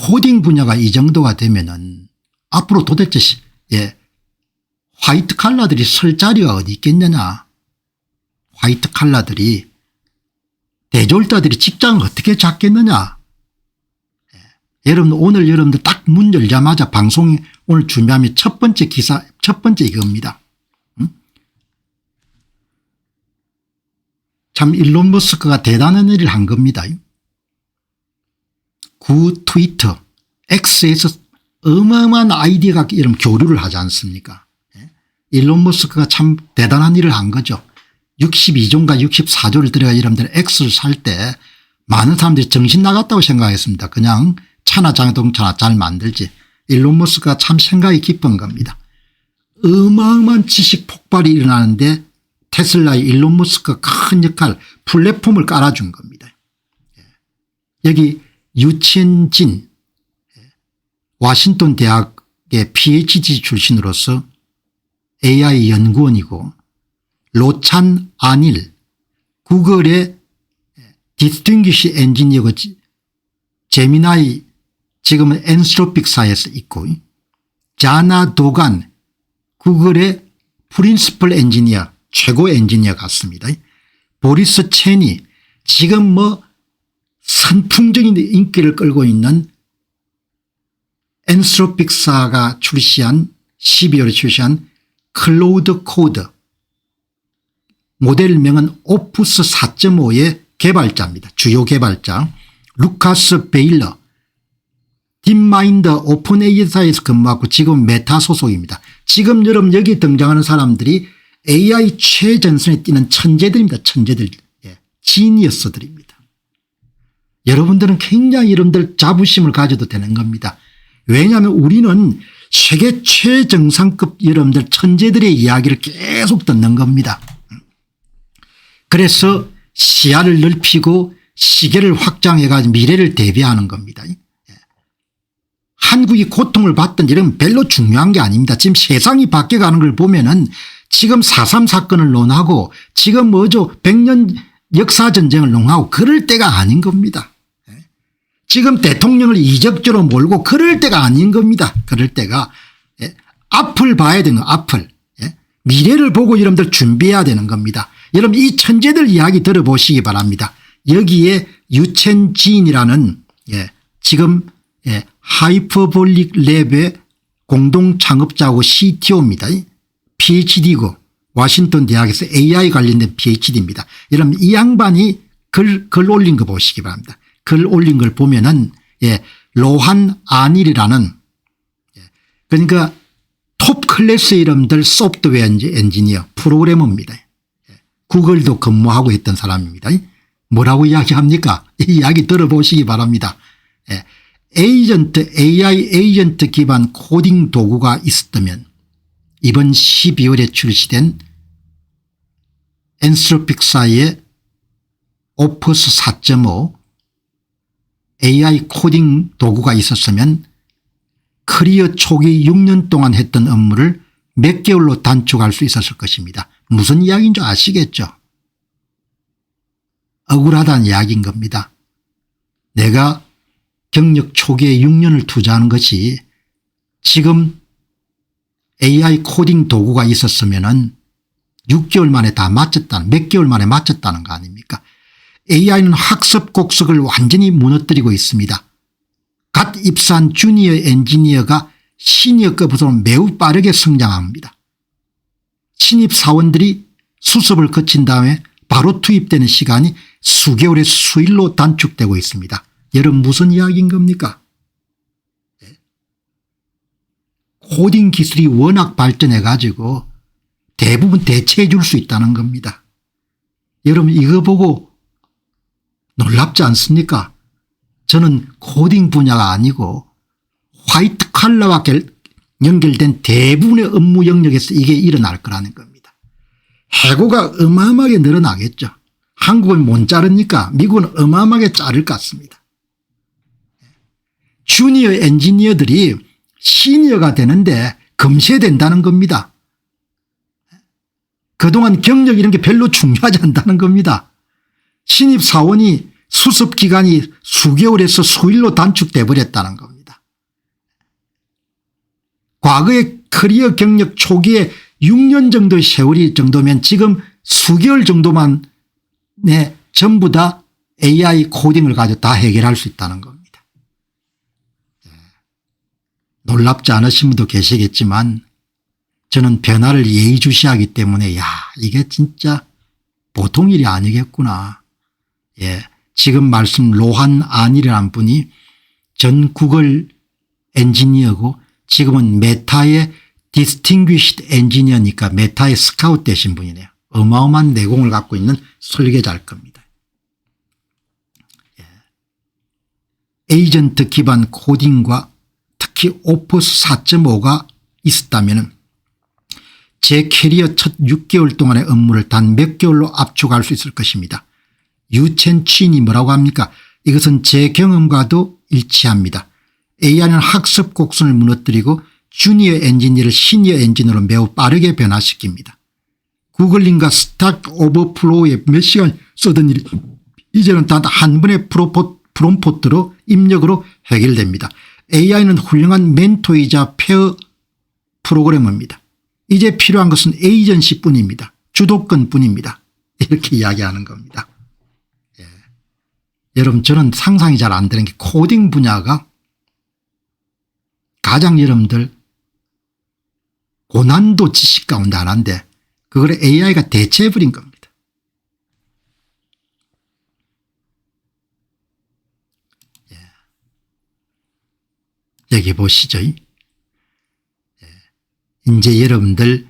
코딩 분야가 이 정도가 되면은 앞으로 도대체 화이트 칼라들이 설 자리가 어디 있겠느냐. 화이트 칼라들이 대졸자들이 직장을 어떻게 잡겠느냐. 여러분 오늘 여러분들 딱 문 열자마자 방송에 오늘 준비하면 첫 번째 기사 첫 번째 이겁니다. 참 일론 머스크가 대단한 일을 한 겁니다. 구 트위터 X에서 어마어마한 아이디어가 이런 교류를 하지 않습니까. 일론 머스크가 참 대단한 일을 한 거죠. 62조인가 64조를 들여가 여러분들 X를 살 때 많은 사람들이 정신 나갔다고 생각했습니다. 그냥 차나 자동차나 잘 만들지. 일론 머스크가 참 생각이 깊은 겁니다. 어마어마한 지식 폭발이 일어나는데 테슬라의 일론 머스크가 큰 역할 플랫폼을 깔아준 겁니다. 여기 유치엔진 워싱턴 대학의 PhD 출신으로서 AI 연구원이고 로찬 아닐 구글의 디스팅귀시 엔지니어고 제미나이 지금은 엔스로픽사에서 있고 자나 도간 구글의 프린시플 엔지니어 최고 엔지니어 같습니다. 보리스 체니 지금 뭐 선풍적인 인기를 끌고 있는 엔스로픽사가 출시한 12월에 출시한 클로우드 코드 모델명은 오프스 4.5의 개발자입니다. 주요 개발자 루카스 베일러 딥마인드 오픈 AI사에서 근무하고 지금 메타 소속입니다. 지금 여러분 여기 등장하는 사람들이 AI 최전선에 뛰는 천재들입니다. 천재들 지니어스들입니다. 여러분들은 굉장히 여러분들 자부심을 가져도 되는 겁니다. 왜냐하면 우리는 세계 최정상급 여러분들 천재들의 이야기를 계속 듣는 겁니다. 그래서 시야를 넓히고 시계를 확장해 가지고 미래를 대비하는 겁니다. 한국이 고통을 받든 이런 별로 중요한 게 아닙니다. 지금 세상이 바뀌어가는 걸 보면은 지금 4.3 사건을 논하고 지금 뭐죠 100년 역사전쟁을 논하고 그럴 때가 아닌 겁니다. 지금 대통령을 이적적으로 몰고 그럴 때가 아닌 겁니다. 그럴 때가 앞을 봐야 되는 앞을 미래를 보고 여러분들 준비해야 되는 겁니다. 여러분 이 천재들 이야기 들어보시기 바랍니다. 여기에 유첸지인이라는 지금 하이퍼볼릭 랩의 공동 창업자고 CTO입니다. PhD고 워싱턴 대학에서 AI 관련된 PhD입니다. 여러분 이 양반이 글 올린 거 보시기 바랍니다. 글 올린 걸 보면은 로한 아닐이라는 그러니까 톱 클래스 이름들 소프트웨어 엔지니어 프로그래머입니다. 구글도 근무하고 있던 사람입니다. 뭐라고 이야기합니까? 이 이야기 들어보시기 바랍니다. AI 에이전트 기반 코딩 도구가 있었다면 이번 12월에 출시된 엔스로픽사의 오퍼스 4.5 AI 코딩 도구가 있었으면 커리어 초기 6년 동안 했던 업무를 몇 개월로 단축할 수 있었을 것입니다. 무슨 이야기인 줄 아시겠죠? 억울하다는 이야기인 겁니다. 내가 경력 초기에 6년을 투자하는 것이 지금 AI 코딩 도구가 있었으면 6개월 만에 다 마쳤다는 몇 개월 만에 마쳤다는 거 아닙니까? AI는 학습 곡석을 완전히 무너뜨리고 있습니다. 갓 입사한 주니어 엔지니어가 시니어급으로 매우 빠르게 성장합니다. 신입 사원들이 수습을 거친 다음에 바로 투입되는 시간이 수개월에서 수일로 단축되고 있습니다. 여러분 무슨 이야기인 겁니까? 코딩 기술이 워낙 발전해 가지고 대부분 대체해 줄 수 있다는 겁니다. 여러분 이거 보고 놀랍지 않습니까? 저는 코딩 분야가 아니고 화이트 칼라와 연결된 대부분의 업무 영역에서 이게 일어날 거라는 겁니다. 해고가 어마어마하게 늘어나겠죠. 한국은 못 자르니까 미국은 어마어마하게 자를 것 같습니다. 주니어 엔지니어들이 시니어가 되는데 금세된다는 겁니다. 그동안 경력 이런 게 별로 중요하지 않다는 겁니다. 신입사원이 수습기간이 수개월에서 수일로 단축돼 버렸다는 겁니다. 과거의 커리어 경력 초기에 6년 정도의 세월이 정도면 지금 수개월 정도만 전부 다 AI 코딩을 가지고 다 해결할 수 있다는 겁니다. 놀랍지 않으신 분도 계시겠지만 저는 변화를 예의주시하기 때문에 이게 진짜 보통 일이 아니겠구나. 지금 말씀 로한 안이라는 분이 전 구글 엔지니어고 지금은 메타의 디스팅귀시드 엔지니어니까 메타의 스카우트 되신 분이네요. 어마어마한 내공을 갖고 있는 설계자일 겁니다. 에이전트 기반 코딩과 특히 오퍼스 4.5가 있었다면 제 캐리어 첫 6개월 동안의 업무를 단 몇 개월로 압축할 수 있을 것입니다. 유첸취인이 뭐라고 합니까? 이것은 제 경험과도 일치합니다. AI는 학습 곡선을 무너뜨리고 주니어 엔지니어를 시니어 엔지니어로 매우 빠르게 변화시킵니다. 구글링과 스탁 오버플로우에 몇 시간 쓰던 일이 이제는 단 한 번의 프롬포트로 입력으로 해결됩니다. AI는 훌륭한 멘토이자 페어 프로그래머입니다. 이제 필요한 것은 에이전시뿐입니다. 주도권뿐입니다. 이렇게 이야기하는 겁니다. 여러분 저는 상상이 잘 안 되는 게 코딩 분야가 가장 여러분들 고난도 지식 가운데 하나인데 그걸 AI가 대체해버린 겁니다. 여기 보시죠. 이제 여러분들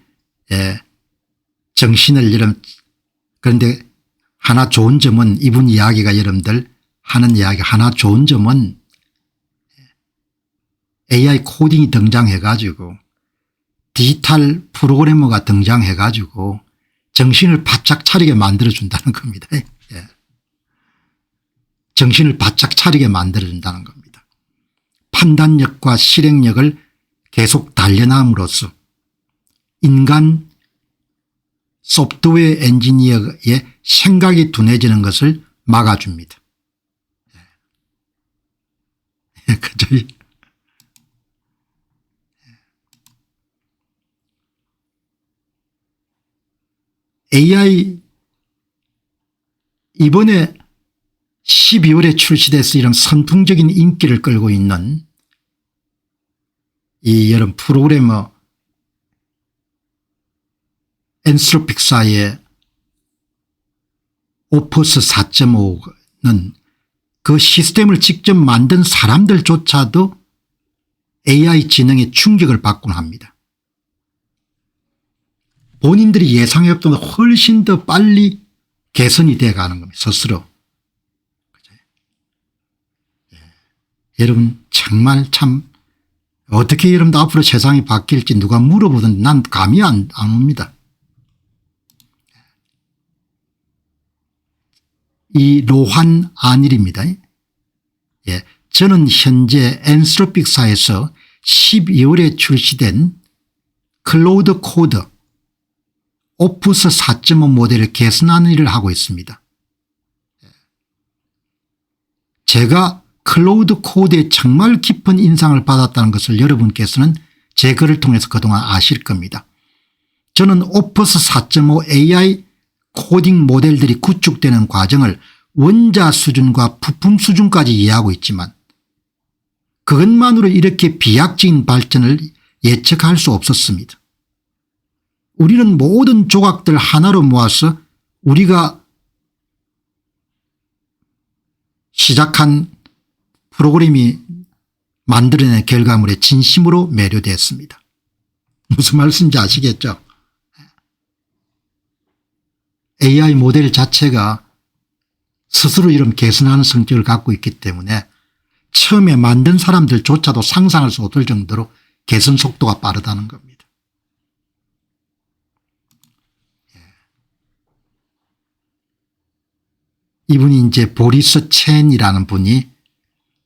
정신을 그런데 하나 좋은 점은 이분 이야기가 여러분들 하는 이야기 하나 좋은 점은 AI 코딩이 등장해 가지고 디지털 프로그래머가 등장해 가지고 정신을 바짝 차리게 만들어 준다는 겁니다. 정신을 바짝 차리게 만들어 준다는 겁니다. 판단력과 실행력을 계속 단련함으로써 인간 소프트웨어 엔지니어의 생각이 둔해지는 것을 막아줍니다. 그죠? AI 이번에 12월에 출시돼서 이런 선풍적인 인기를 끌고 있는 이 여러분 프로그래머 엔스로픽사의 오퍼스 4.5는 그 시스템을 직접 만든 사람들조차도 AI 지능에 충격을 받곤 합니다. 본인들이 예상했던 것보다 훨씬 더 빨리 개선이 돼가는 겁니다. 스스로. 여러분 정말 참 어떻게 여러분도 앞으로 세상이 바뀔지 누가 물어보든 난 감이 안 옵니다. 이 로한 안일입니다. 저는 현재 엔스로픽사에서 12월에 출시된 클로우드 코드 오프스 4.5 모델을 개선하는 일을 하고 있습니다. 제가 클로우드 코드에 정말 깊은 인상을 받았다는 것을 여러분께서는 제 글을 통해서 그동안 아실 겁니다. 저는 오프스 4.5 AI 코딩 모델들이 구축되는 과정을 원자 수준과 부품 수준까지 이해하고 있지만 그것만으로 이렇게 비약적인 발전을 예측할 수 없었습니다. 우리는 모든 조각들 하나로 모아서 우리가 시작한 프로그램이 만들어낸 결과물에 진심으로 매료됐습니다. 무슨 말씀인지 아시겠죠? AI 모델 자체가 스스로 이런 개선하는 성격을 갖고 있기 때문에 처음에 만든 사람들조차도 상상할 수 없을 정도로 개선 속도가 빠르다는 겁니다. 이분이 이제 보리스 첸이라는 분이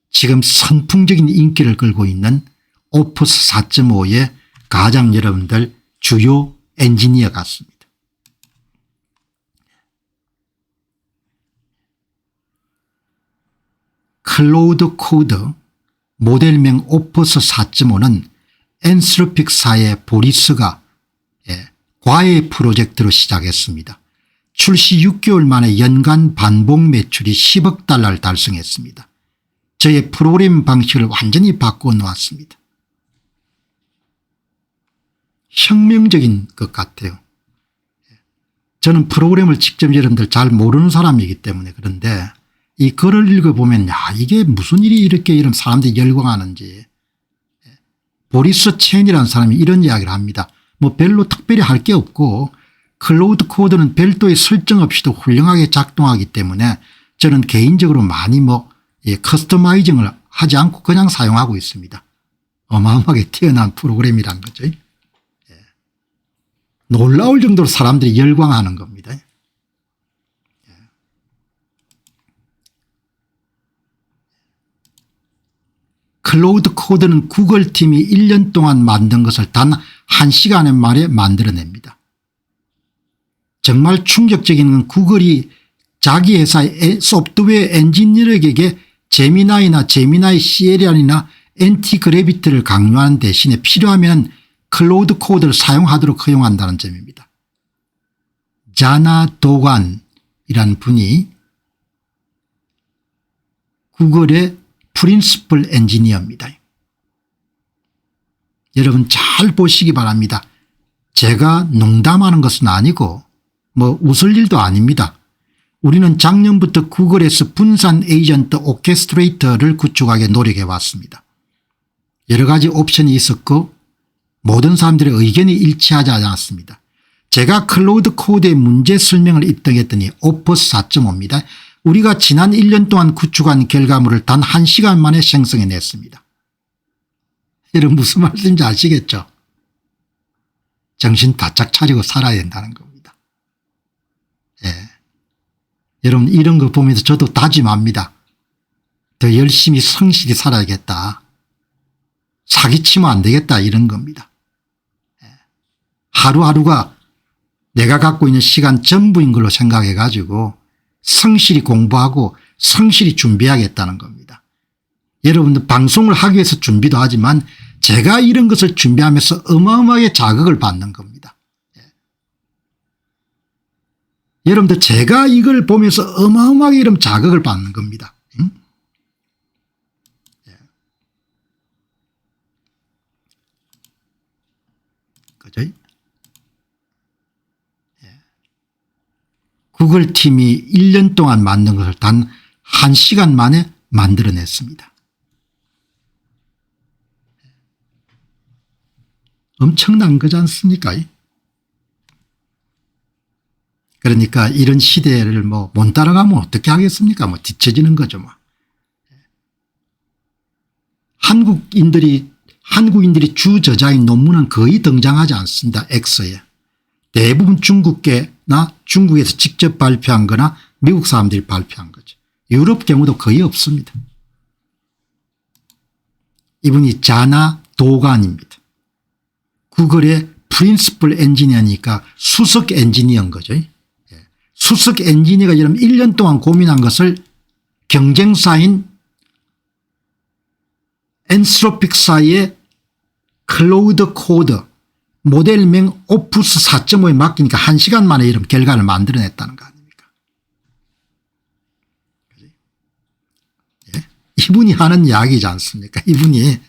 지금 선풍적인 인기를 끌고 있는 오프스 4.5의 가장 여러분들 주요 엔지니어 같습니다. 클로우드 코드 모델명 오프스 4.5는 엔스로픽사의 보리스가 과외 프로젝트로 시작했습니다. 출시 6개월 만에 연간 반복 매출이 10억 달러를 달성했습니다. 저의 프로그램 방식을 완전히 바꿔 놓았습니다. 혁명적인 것 같아요. 저는 프로그램을 직접 여러분들 잘 모르는 사람이기 때문에 그런데 이 글을 읽어보면 이게 무슨 일이 이렇게 이런 사람들이 열광하는지. 보리스 첸이라는 사람이 이런 이야기를 합니다. 뭐 별로 특별히 할 게 없고 클로우드 코드는 별도의 설정 없이도 훌륭하게 작동하기 때문에 저는 개인적으로 많이 커스터마이징을 하지 않고 그냥 사용하고 있습니다. 어마어마하게 뛰어난 프로그램이란 거죠. 놀라울 정도로 사람들이 열광하는 겁니다. 클로우드 코드는 구글 팀이 1년 동안 만든 것을 단 1시간에 만에 만들어냅니다. 정말 충격적인 건 구글이 자기 회사의 소프트웨어 엔지니어에게 제미나이나 제미나이 CL이나 엔티그래비티를 강요하는 대신에 필요하면 클로우드 코드를 사용하도록 허용한다는 점입니다. 자나 도간이라는 분이 구글의 프린시플 엔지니어입니다. 여러분 잘 보시기 바랍니다. 제가 농담하는 것은 아니고 웃을 일도 아닙니다. 우리는 작년부터 구글에서 분산 에이전트 오케스트레이터를 구축하게 노력해 왔습니다. 여러 가지 옵션이 있었고 모든 사람들의 의견이 일치하지 않았습니다. 제가 클로우드 코드의 문제 설명을 입력했더니 오퍼스 4.5입니다. 우리가 지난 1년 동안 구축한 결과물을 단 1시간 만에 생성해냈습니다. 여러분 무슨 말씀인지 아시겠죠? 정신 바짝 차리고 살아야 된다는 겁니다. 여러분 이런 거 보면서 저도 다짐합니다. 더 열심히 성실히 살아야겠다. 사기치면 안 되겠다 이런 겁니다. 하루하루가 내가 갖고 있는 시간 전부인 걸로 생각해 가지고 성실히 공부하고 성실히 준비하겠다는 겁니다. 여러분들 방송을 하기 위해서 준비도 하지만 제가 이런 것을 준비하면서 어마어마하게 자극을 받는 겁니다. 여러분들 제가 이걸 보면서 어마어마하게 이런 자극을 받는 겁니다. 그죠? 구글 팀이 1년 동안 만든 것을 단 1시간 만에 만들어냈습니다. 엄청난 거지 않습니까? 그러니까 이런 시대를 못 따라가면 어떻게 하겠습니까? 뒤처지는 거죠. 한국인들이 주저자인 논문은 거의 등장하지 않습니다. 엑서에. 대부분 중국계나 중국에서 직접 발표한 거나 미국 사람들이 발표한 거죠. 유럽 경우도 거의 없습니다. 이분이 자나 도간입니다. 구글의 프린시플 엔지니어니까 수석 엔지니어인 거죠. 수석 엔지니어가 이런 1년 동안 고민한 것을 경쟁사인 엔스로픽사의 클로우드 코드 모델명 오프스 4.5에 맡기니까 1시간 만에 이런 결과를 만들어냈다는 거 아닙니까? 이분이 하는 이야기지 않습니까? 이분이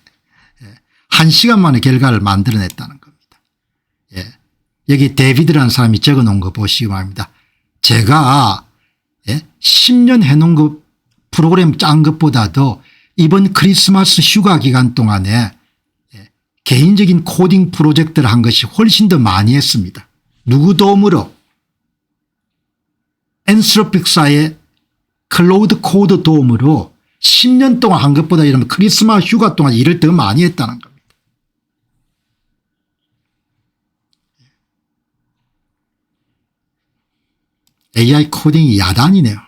1시간 만에 결과를 만들어냈다는 겁니다. 여기 데이비드라는 사람이 적어놓은 거 보시기 바랍니다. 제가 10년 해놓은 거 프로그램 짠 것보다도 이번 크리스마스 휴가 기간 동안에 개인적인 코딩 프로젝트를 한 것이 훨씬 더 많이 했습니다. 누구 도움으로? 엔스로픽사의 클로우드 코드 도움으로 10년 동안 한 것보다 이러면 크리스마스 휴가 동안 일을 더 많이 했다는 겁니다. AI 코딩이 야단이네요.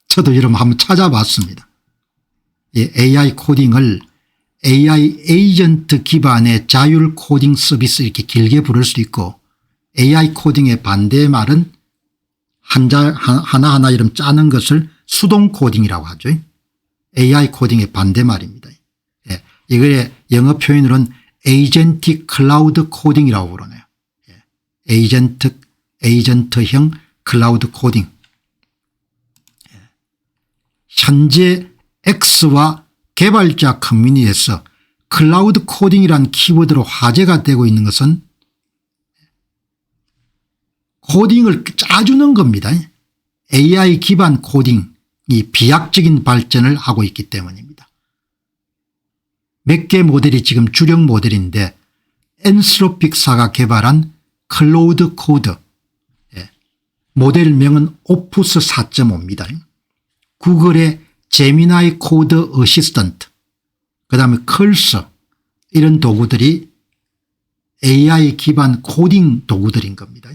저도 여러분 한번 찾아봤습니다. AI 코딩을 AI 에이전트 기반의 자율 코딩 서비스 이렇게 길게 부를 수 있고 AI 코딩의 반대의 말은 하나하나 이름 짜는 것을 수동 코딩이라고 하죠. AI 코딩의 반대말입니다. 예. 이거의 영어 표현으로는 에이전틱 클라우드 코딩이라고 부르네요. 예. 에이전트형 클라우드 코딩. 예. 현재 X와 개발자 커뮤니티에서 클라우드 코딩이라는 키워드로 화제가 되고 있는 것은 코딩을 짜주는 겁니다. AI 기반 코딩이 비약적인 발전을 하고 있기 때문입니다. 몇 개 모델이 지금 주력 모델인데 엔스로픽사가 개발한 클로우드 코드, 모델명은 오프스 4.5입니다. 구글의 제미나이 코드 어시스턴트, 그다음에 컬서, 이런 도구들이 AI 기반 코딩 도구들인 겁니다.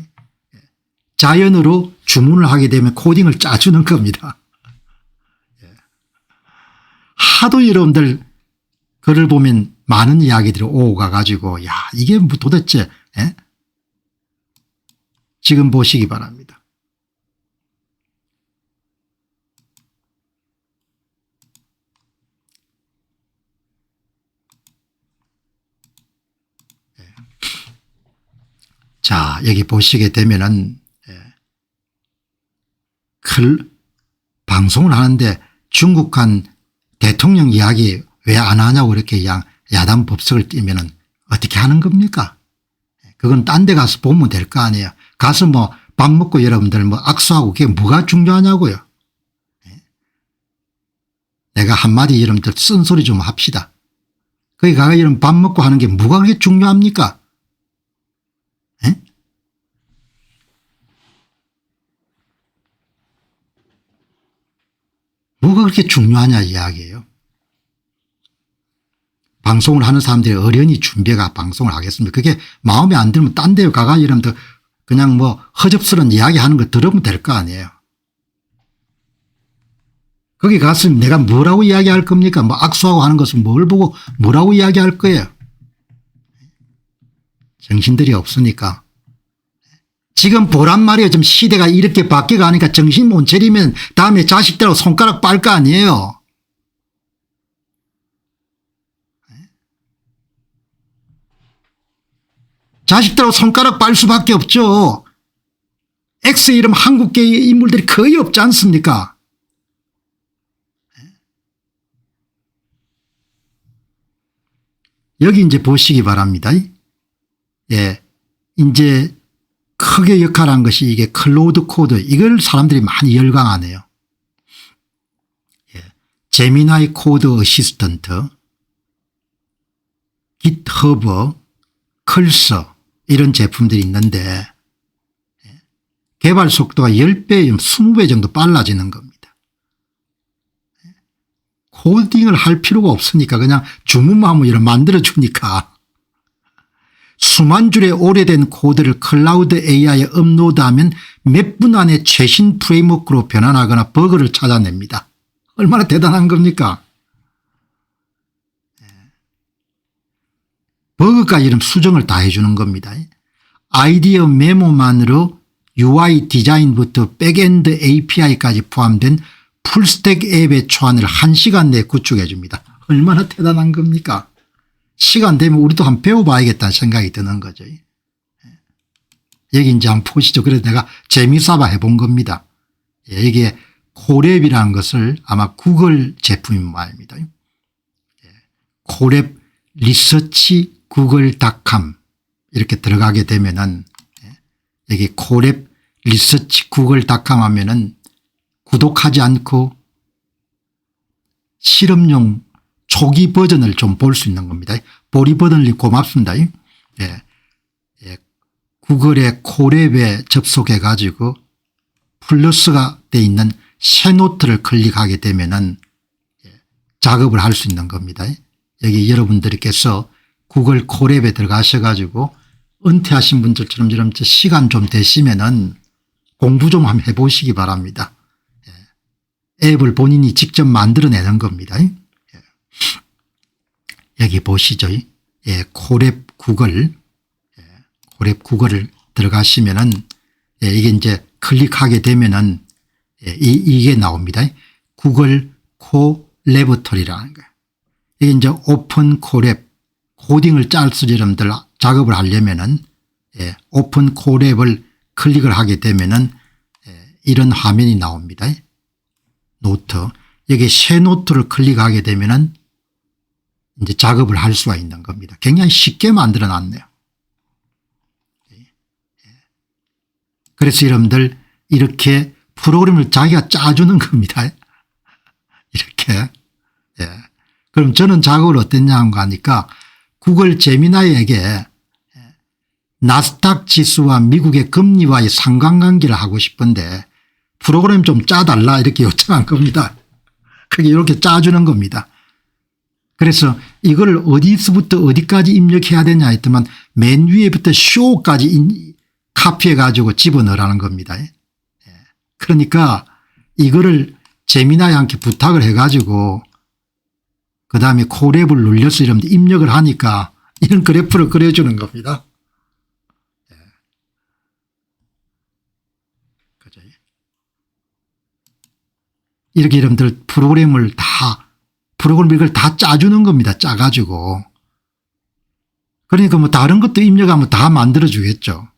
자연으로 주문을 하게 되면 코딩을 짜주는 겁니다. 하도 여러분들 글을 보면 많은 이야기들이 오가 가지고 야 이게 뭐 도대체 지금 보시기 바랍니다. 자 여기 보시게 되면은 방송을 하는데 중국한 대통령 이야기 왜 안 하냐고 이렇게 야단 법석을 띄면은 어떻게 하는 겁니까? 그건 딴 데 가서 보면 될 거 아니에요. 가서 뭐 밥 먹고 여러분들 뭐 악수하고 그게 뭐가 중요하냐고요. 내가 한마디 여러분들 쓴소리 좀 합시다. 거기 가서 여러분 밥 먹고 하는 게 뭐가 그렇게 중요합니까? 뭐가 그렇게 중요하냐 이야기예요. 방송을 하는 사람들이 어련히 준비해가 방송을 하겠습니다. 그게 마음에 안 들면 딴 데 가가 이러면 그냥 뭐 허접스러운 이야기하는 거 들으면 될 거 아니에요. 거기 갔으면 내가 뭐라고 이야기할 겁니까? 뭐 악수하고 하는 것은 뭘 보고 뭐라고 이야기할 거예요. 정신들이 없으니까. 지금 보란 말이에요. 지금 시대가 이렇게 바뀌어가니까 정신 못 차리면 다음에 자식들하고 손가락 빨 거 아니에요. 자식들하고 손가락 빨 수밖에 없죠. X 이름 한국계의 인물들이 거의 없지 않습니까? 여기 이제 보시기 바랍니다. 예, 이제 크게 역할한 것이 이게 클로우드 코드, 이걸 사람들이 많이 열광하네요. 예, 제미나이 코드 어시스턴트, 깃허브, 컬서 이런 제품들이 있는데 개발 속도가 10배, 20배 정도 빨라지는 겁니다. 코딩을 할 필요가 없으니까 그냥 주문만 하면 이런 만들어 주니까 수만 줄의 오래된 코드를 클라우드 AI에 업로드하면 몇 분 안에 최신 프레임워크로 변환하거나 버그를 찾아냅니다. 얼마나 대단한 겁니까? 버그까지 이런 수정을 다 해주는 겁니다. 아이디어 메모만으로 UI 디자인부터 백엔드 API까지 포함된 풀스택 앱의 초안을 1시간 내에 구축해 줍니다. 얼마나 대단한 겁니까? 시간 되면 우리도 한번 배워봐야겠다는 생각이 드는 거죠. 여기 이제 한번 보시죠. 그래서 내가 재미삼아 해본 겁니다. 이게 코랩이라는 것을 아마 구글 제품인 말입니다. 코랩 리서치 구글.com 이렇게 들어가게 되면은 여기 코랩 리서치 구글.com 하면은 구독하지 않고 실험용 초기 버전을 좀 볼 수 있는 겁니다. 보리 버전이 고맙습니다. 예. 예. 구글의 코랩에 접속해 가지고 플러스가 돼 있는 새 노트를 클릭하게 되면은 작업을 할 수 있는 겁니다. 여기 여러분들께서 구글 코랩에 들어가셔 가지고 은퇴하신 분들처럼 이런 시간 좀 되시면은 공부 좀 한번 해보시기 바랍니다. 앱을 본인이 직접 만들어내는 겁니다. 여기 보시죠. 예, 코랩 구글, 코랩 구글을 들어가시면은 이게 이제 클릭하게 되면은 이게 나옵니다. 구글 레버토리라는 거예요. 이게 이제 오픈 코랩 코딩을 짤수 여러분들 작업을 하려면은 오픈 코랩을 클릭을 하게 되면은 이런 화면이 나옵니다. 노트. 여기 새 노트를 클릭하게 되면은 이제 작업을 할 수가 있는 겁니다. 굉장히 쉽게 만들어 놨네요. 그래서 여러분들 이렇게 프로그램을 자기가 짜주는 겁니다. 이렇게. 그럼 저는 작업을 어땠냐 하니까 구글 제미나이에게 나스닥 지수와 미국의 금리와의 상관관계를 하고 싶은데 프로그램 좀 짜달라 이렇게 요청한 겁니다. 그게 이렇게 짜주는 겁니다. 그래서 이걸 어디서부터 어디까지 입력해야 되냐 했더만 맨 위에부터 쇼까지 카피해 가지고 집어넣으라는 겁니다. 그러니까 이거를 제미나이한테 부탁을 해 가지고 그다음에 코랩을 눌려서 이러면 입력을 하니까 이런 그래프를 그려주는 겁니다. 이렇게 여러분들 프로그램을 이걸 다 짜주는 겁니다. 짜가지고. 그러니까 뭐 다른 것도 입력하면 다 만들어 주겠죠.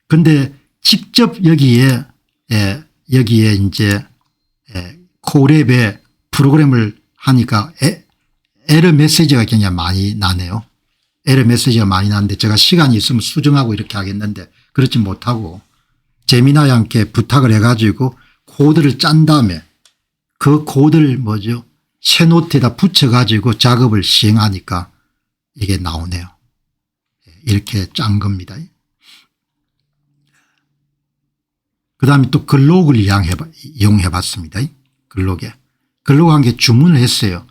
근데 직접 여기에 이제 코랩에 프로그램을 하니까 에러 메시지가 굉장히 많이 나네요. 에러 메시지가 많이 나는데 제가 시간이 있으면 수정하고 이렇게 하겠는데 그렇지 못하고 제미나이한테 부탁을 해 가지고 코드를 짠 다음에 그 코드를 새 노트에다 붙여 가지고 작업을 시행하니까 이게 나오네요. 이렇게 짠 겁니다. 그다음에 또 글록을 이용해 봤습니다. 글록에. 글록 한 개 주문을 했어요.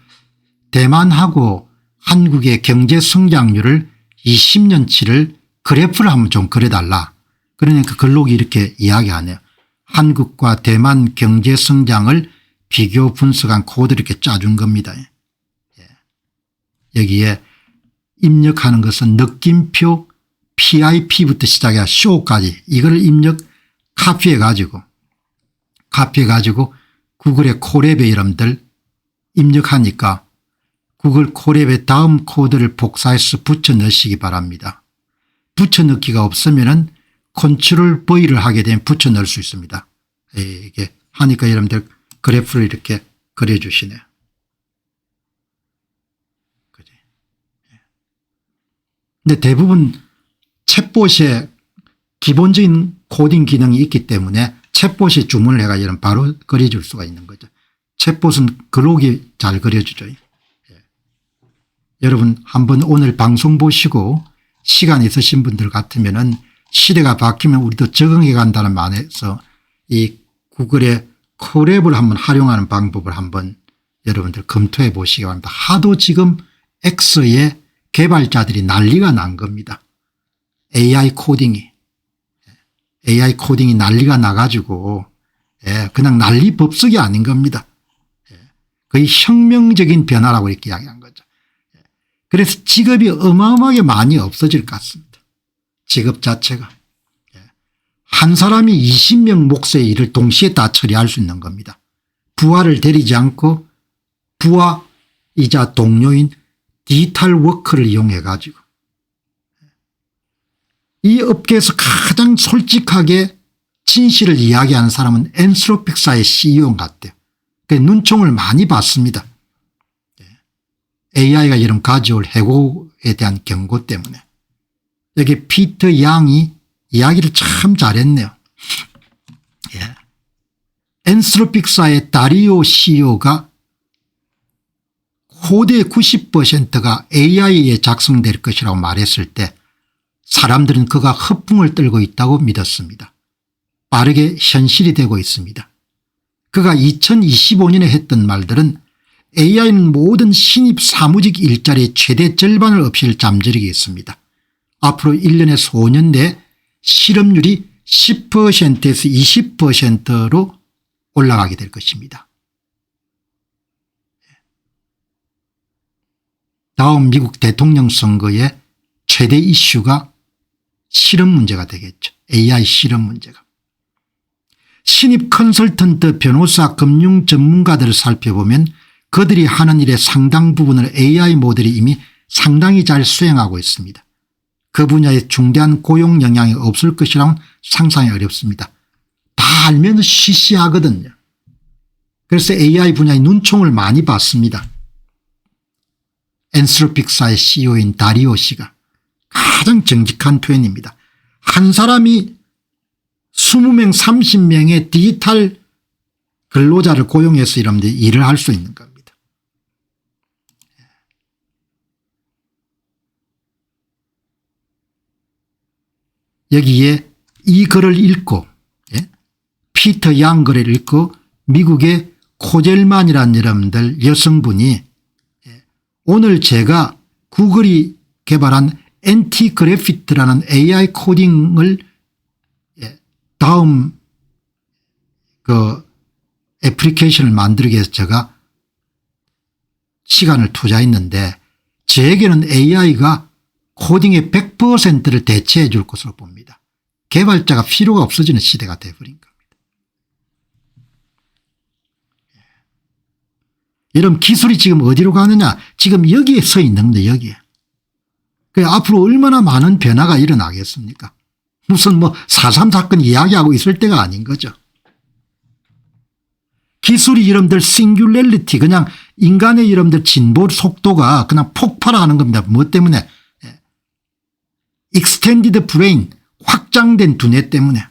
대만하고 한국의 경제 성장률을 20년치를 그래프를 한번 좀 그려달라. 그러니까 글록이 이렇게 이야기하네요. 한국과 대만 경제 성장을 비교 분석한 코드를 이렇게 짜준 겁니다. 여기에 입력하는 것은 느낌표 PIP부터 시작해서 쇼까지 이걸 카피해 가지고 구글의 코랩의 이름들 입력하니까 구글 코랩의 다음 코드를 복사해서 붙여 넣으시기 바랍니다. 붙여 넣기가 없으면은 컨트롤 V를 하게 되면 붙여 넣을 수 있습니다. 이게 하니까 여러분들 그래프를 이렇게 그려주시네요. 근데 대부분 챗봇에 기본적인 코딩 기능이 있기 때문에 챗봇이 주문을 해가지고 바로 그려줄 수가 있는 거죠. 챗봇은 글록이 잘 그려주죠. 여러분 한번 오늘 방송 보시고 시간 있으신 분들 같으면은 시대가 바뀌면 우리도 적응해 간다는 말에서 이 구글의 코랩을 한번 활용하는 방법을 한번 여러분들 검토해 보시기 바랍니다. 하도 지금 X의 개발자들이 난리가 난 겁니다. AI 코딩이 난리가 나가지고 그냥 난리 법석이 아닌 겁니다. 거의 혁명적인 변화라고 이렇게 이야기한 거죠. 그래서 직업이 어마어마하게 많이 없어질 것 같습니다. 직업 자체가. 한 사람이 20명 몫의 일을 동시에 다 처리할 수 있는 겁니다. 부하를 데리지 않고 부하이자 동료인 디지털 워크를 이용해 가지고 이 업계에서 가장 솔직하게 진실을 이야기하는 사람은 엔스로픽사의 CEO 같대요. 눈총을 많이 받습니다. AI가 이런 가져올 해고에 대한 경고 때문에. 여기 피터 양이 이야기를 참 잘했네요. 엔스로픽사의 다리오 CEO가 코드의 90%가 AI에 작성될 것이라고 말했을 때 사람들은 그가 허풍을 떨고 있다고 믿었습니다. 빠르게 현실이 되고 있습니다. 그가 2025년에 했던 말들은 AI는 모든 신입 사무직 일자리의 최대 절반을 없앨 잠재력이 있습니다. 앞으로 1년에서 5년 내에 실업률이 10%에서 20%로 올라가게 될 것입니다. 다음 미국 대통령 선거의 최대 이슈가 실업 문제가 되겠죠. AI 실업 문제가. 신입 컨설턴트 변호사 금융 전문가들을 살펴보면 그들이 하는 일의 상당 부분을 AI 모델이 이미 상당히 잘 수행하고 있습니다. 그 분야에 중대한 고용 영향이 없을 것이라고는 상상이 어렵습니다. 다 알면 시시하거든요. 그래서 AI 분야의 눈총을 많이 받습니다. 엔스로픽사의 CEO인 다리오 씨가 가장 정직한 표현입니다. 한 사람이 20명 30명의 디지털 근로자를 고용해서 이러면 일을 할 수 있는 겁니다. 여기에 이 글을 읽고 피터 양 글을 읽고 미국의 코젤만이라는 여러분들 여성분이 오늘 제가 구글이 개발한 엔티그래피트라는 AI 코딩을 다음 그 애플리케이션을 만들기 위해서 제가 시간을 투자했는데 저에게는 AI가 코딩의 100%를 대체해 줄 것으로 봅니다. 개발자가 필요가 없어지는 시대가 되어버린 겁니다. 여러분 기술이 지금 어디로 가느냐 지금 여기에 서 있는 겁니다. 여기에. 앞으로 얼마나 많은 변화가 일어나겠습니까? 무슨 뭐 4.3 사건 이야기하고 있을 때가 아닌 거죠. 기술이 여러분들 싱귤레리티 그냥 인간의 여러분들 진보 속도가 그냥 폭발하는 겁니다. 뭐 때문에? 익스텐디드 브레인 확장된 두뇌 때문에.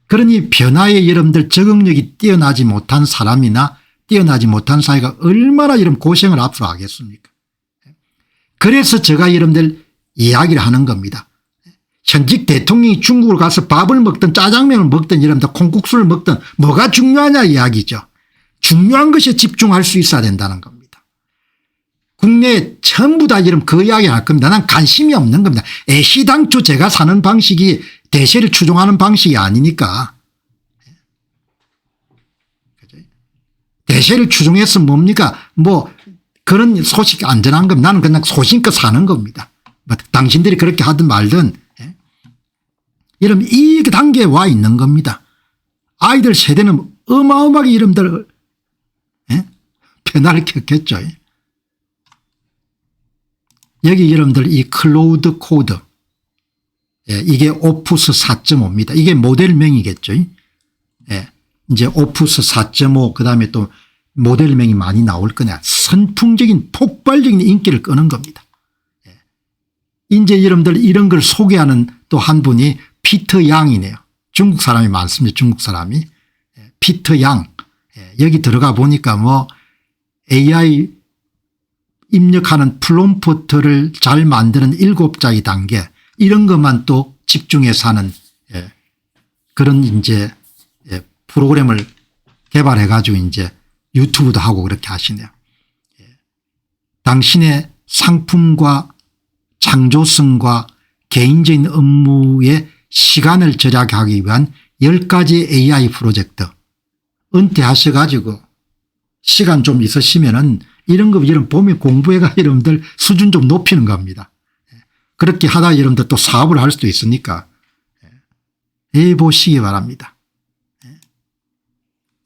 그러니 변화에 여러분들 적응력이 뛰어나지 못한 사람이나 뛰어나지 못한 사회가 얼마나 여러분 고생을 앞으로 하겠습니까? 그래서 제가 여러분들 이야기를 하는 겁니다. 현직 대통령이 중국을 가서 밥을 먹든 짜장면을 먹든 여러분들 콩국수를 먹든 뭐가 중요하냐 이야기죠. 중요한 것에 집중할 수 있어야 된다는 겁니다. 국내에 전부 다 여러분 그 이야기 할 겁니다. 난 관심이 없는 겁니다. 애시당초 제가 사는 방식이 대세를 추종하는 방식이 아니니까. 대세를 추종해서 뭡니까 뭐 그런 소식 안전한 겁니다. 나는 그냥 소신껏 사는 겁니다. 뭐 당신들이 그렇게 하든 말든 여러분 이 단계에 와 있는 겁니다. 아이들 세대는 어마어마하게 여러분들 변화를 겪겠죠. 여기 여러분들 이 클로우드 코드 이게 오푸스 4.5입니다. 이게 모델명이겠죠. 이제 오푸스 4.5 그다음에 또 모델명이 많이 나올 거냐 선풍적인 폭발적인 인기를 끄는 겁니다. 이제 여러분들 이런 걸 소개하는 또 한 분이 피터 양이네요. 중국 사람이 많습니다. 중국 사람이. 피터 양. 여기 들어가 보니까 뭐 AI 입력하는 프롬프트를 잘 만드는 7가지 단계 이런 것만 또 집중해서 하는 그런 이제 프로그램을 개발해 가지고 이제 유튜브도 하고 그렇게 하시네요. 당신의 상품과 창조성과 개인적인 업무에 시간을 절약하기 위한 10가지 AI 프로젝트 은퇴하셔 가지고 시간 좀 있으시면은 이런 거 이런 보면 공부해가 여러분들 수준 좀 높이는 겁니다. 그렇게 하다 여러분들 또 사업을 할 수도 있으니까 보시기 바랍니다.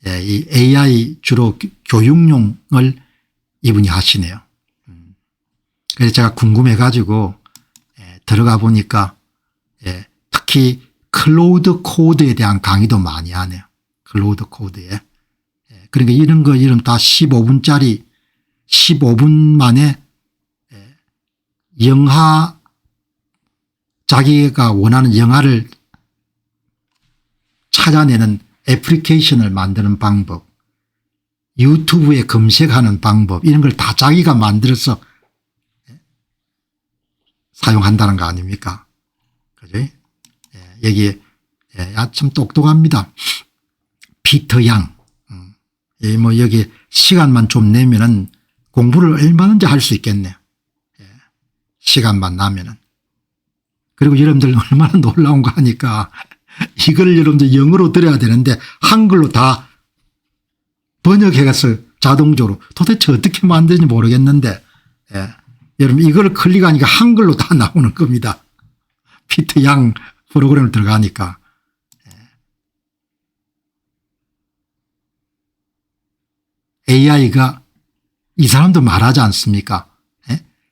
이 AI 주로 교육용을 이분이 하시네요. 그래서 제가 궁금해 가지고 들어가 보니까 특히 클로우드 코드에 대한 강의도 많이 하네요. 클로우드 코드에. 그러니까 이런 거 이런 다 15분짜리 15분 만에 영화 자기가 원하는 영화를 찾아내는 애플리케이션을 만드는 방법 유튜브에 검색하는 방법 이런 걸 다 자기가 만들어서 사용한다는 거 아닙니까? 그죠? 여기에 참 똑똑합니다. 피터 양. 뭐 여기 시간만 좀 내면은 공부를 얼마든지 할 수 있겠네요. 시간만 나면은. 그리고 여러분들 얼마나 놀라운 거 하니까 이걸 여러분들 영어로 들어야 되는데 한글로 다 번역해서 자동적으로 도대체 어떻게 만드는지 모르겠는데 여러분 이걸 클릭하니까 한글로 다 나오는 겁니다. 피터 양 프로그램을 들어가니까. AI가 이 사람도 말하지 않습니까?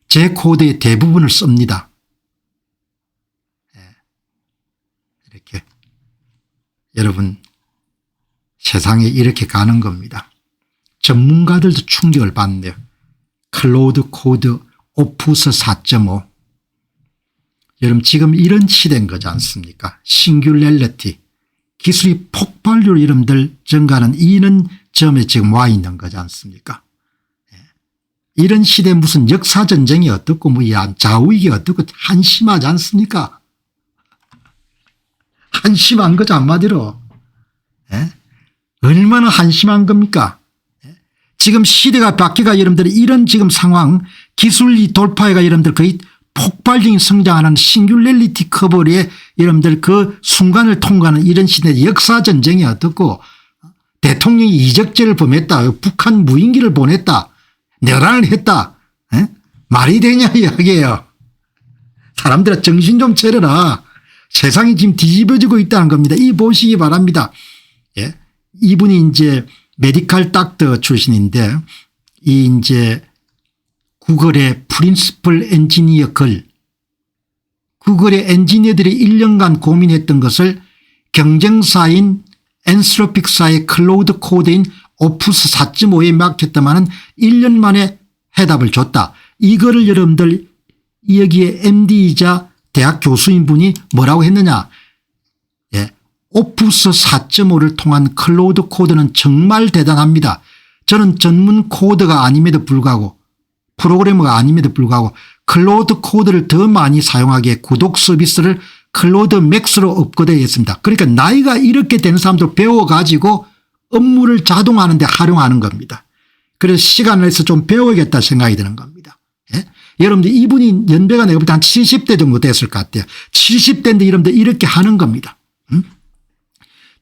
제 코드의 대부분을 씁니다. 이렇게 여러분 세상에 이렇게 가는 겁니다. 전문가들도 충격을 받는데요. 클로우드 코드 오푸스 4.5 여러분 지금 이런 시대인 거지 않습니까? 싱귤렐리티 기술이 폭발적으로 여러분들 증가하는 이런 점에 지금 와 있는 거지 않습니까? 이런 시대에 무슨 역사전쟁이 어떻고 뭐 좌우익이 어떻고 한심하지 않습니까? 한심한 거죠 한마디로. 얼마나 한심한 겁니까? 지금 시대가 바뀌가 여러분들 이런 지금 상황 기술이 돌파해가 여러분들 거의 폭발적인 성장하는 싱귤렐리티 커버리에 여러분들 그 순간을 통과하는 이런 시대 역사전쟁이 어떻고 대통령이 이적죄를 범했다. 북한 무인기를 보냈다. 내란을 했다. 말이 되냐 이야기예요. 사람들아 정신 좀 차려라. 세상이 지금 뒤집어지고 있다는 겁니다. 이 보시기 바랍니다. 이분이 이제 메디칼 닥터 출신인데 이 이제 구글의 프린시플 엔지니어 글 구글의 엔지니어들이 1년간 고민했던 것을 경쟁사인 엔스로픽사의 클로우드 코드인 오푸스 4.5에 맡겼다마는 1년 만에 해답을 줬다. 이거를 여러분들 여기에 MD이자 대학 교수인 분이 뭐라고 했느냐. 오푸스 4.5를 통한 클로우드 코드는 정말 대단합니다. 저는 전문 코드가 아님에도 불구하고 프로그래머가 아님에도 불구하고 클로우드 코드를 더 많이 사용하기에 구독 서비스를 클로우드 맥스로 업그레이드했습니다. 그러니까 나이가 이렇게 된 사람들 배워가지고 업무를 자동화하는 데 활용하는 겁니다. 그래서 시간을 내서 좀 배워야겠다 생각이 드는 겁니다. 여러분들 이분이 연배가 내가 볼 때 한 70대 정도 됐을 것 같아요. 70대인데 여러분들 이렇게 하는 겁니다.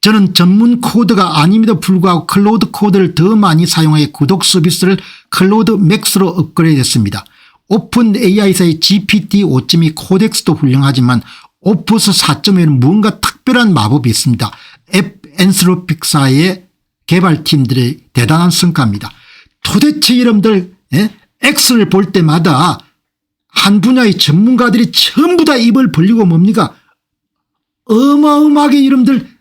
저는 전문 코드가 아님에도 불구하고 클로우드 코드를 더 많이 사용해 구독 서비스를 클로우드 맥스로 업그레이드했습니다. 오픈 AI사의 GPT 5.2 코덱스도 훌륭하지만 오푸스 4.5에는 무언가 특별한 마법이 있습니다. 앱 엔스로픽사의 개발팀들의 대단한 성과입니다. 도대체 여러분들 X를 볼 때마다 한 분야의 전문가들이 전부 다 입을 벌리고 뭡니까 어마어마하게 여러분들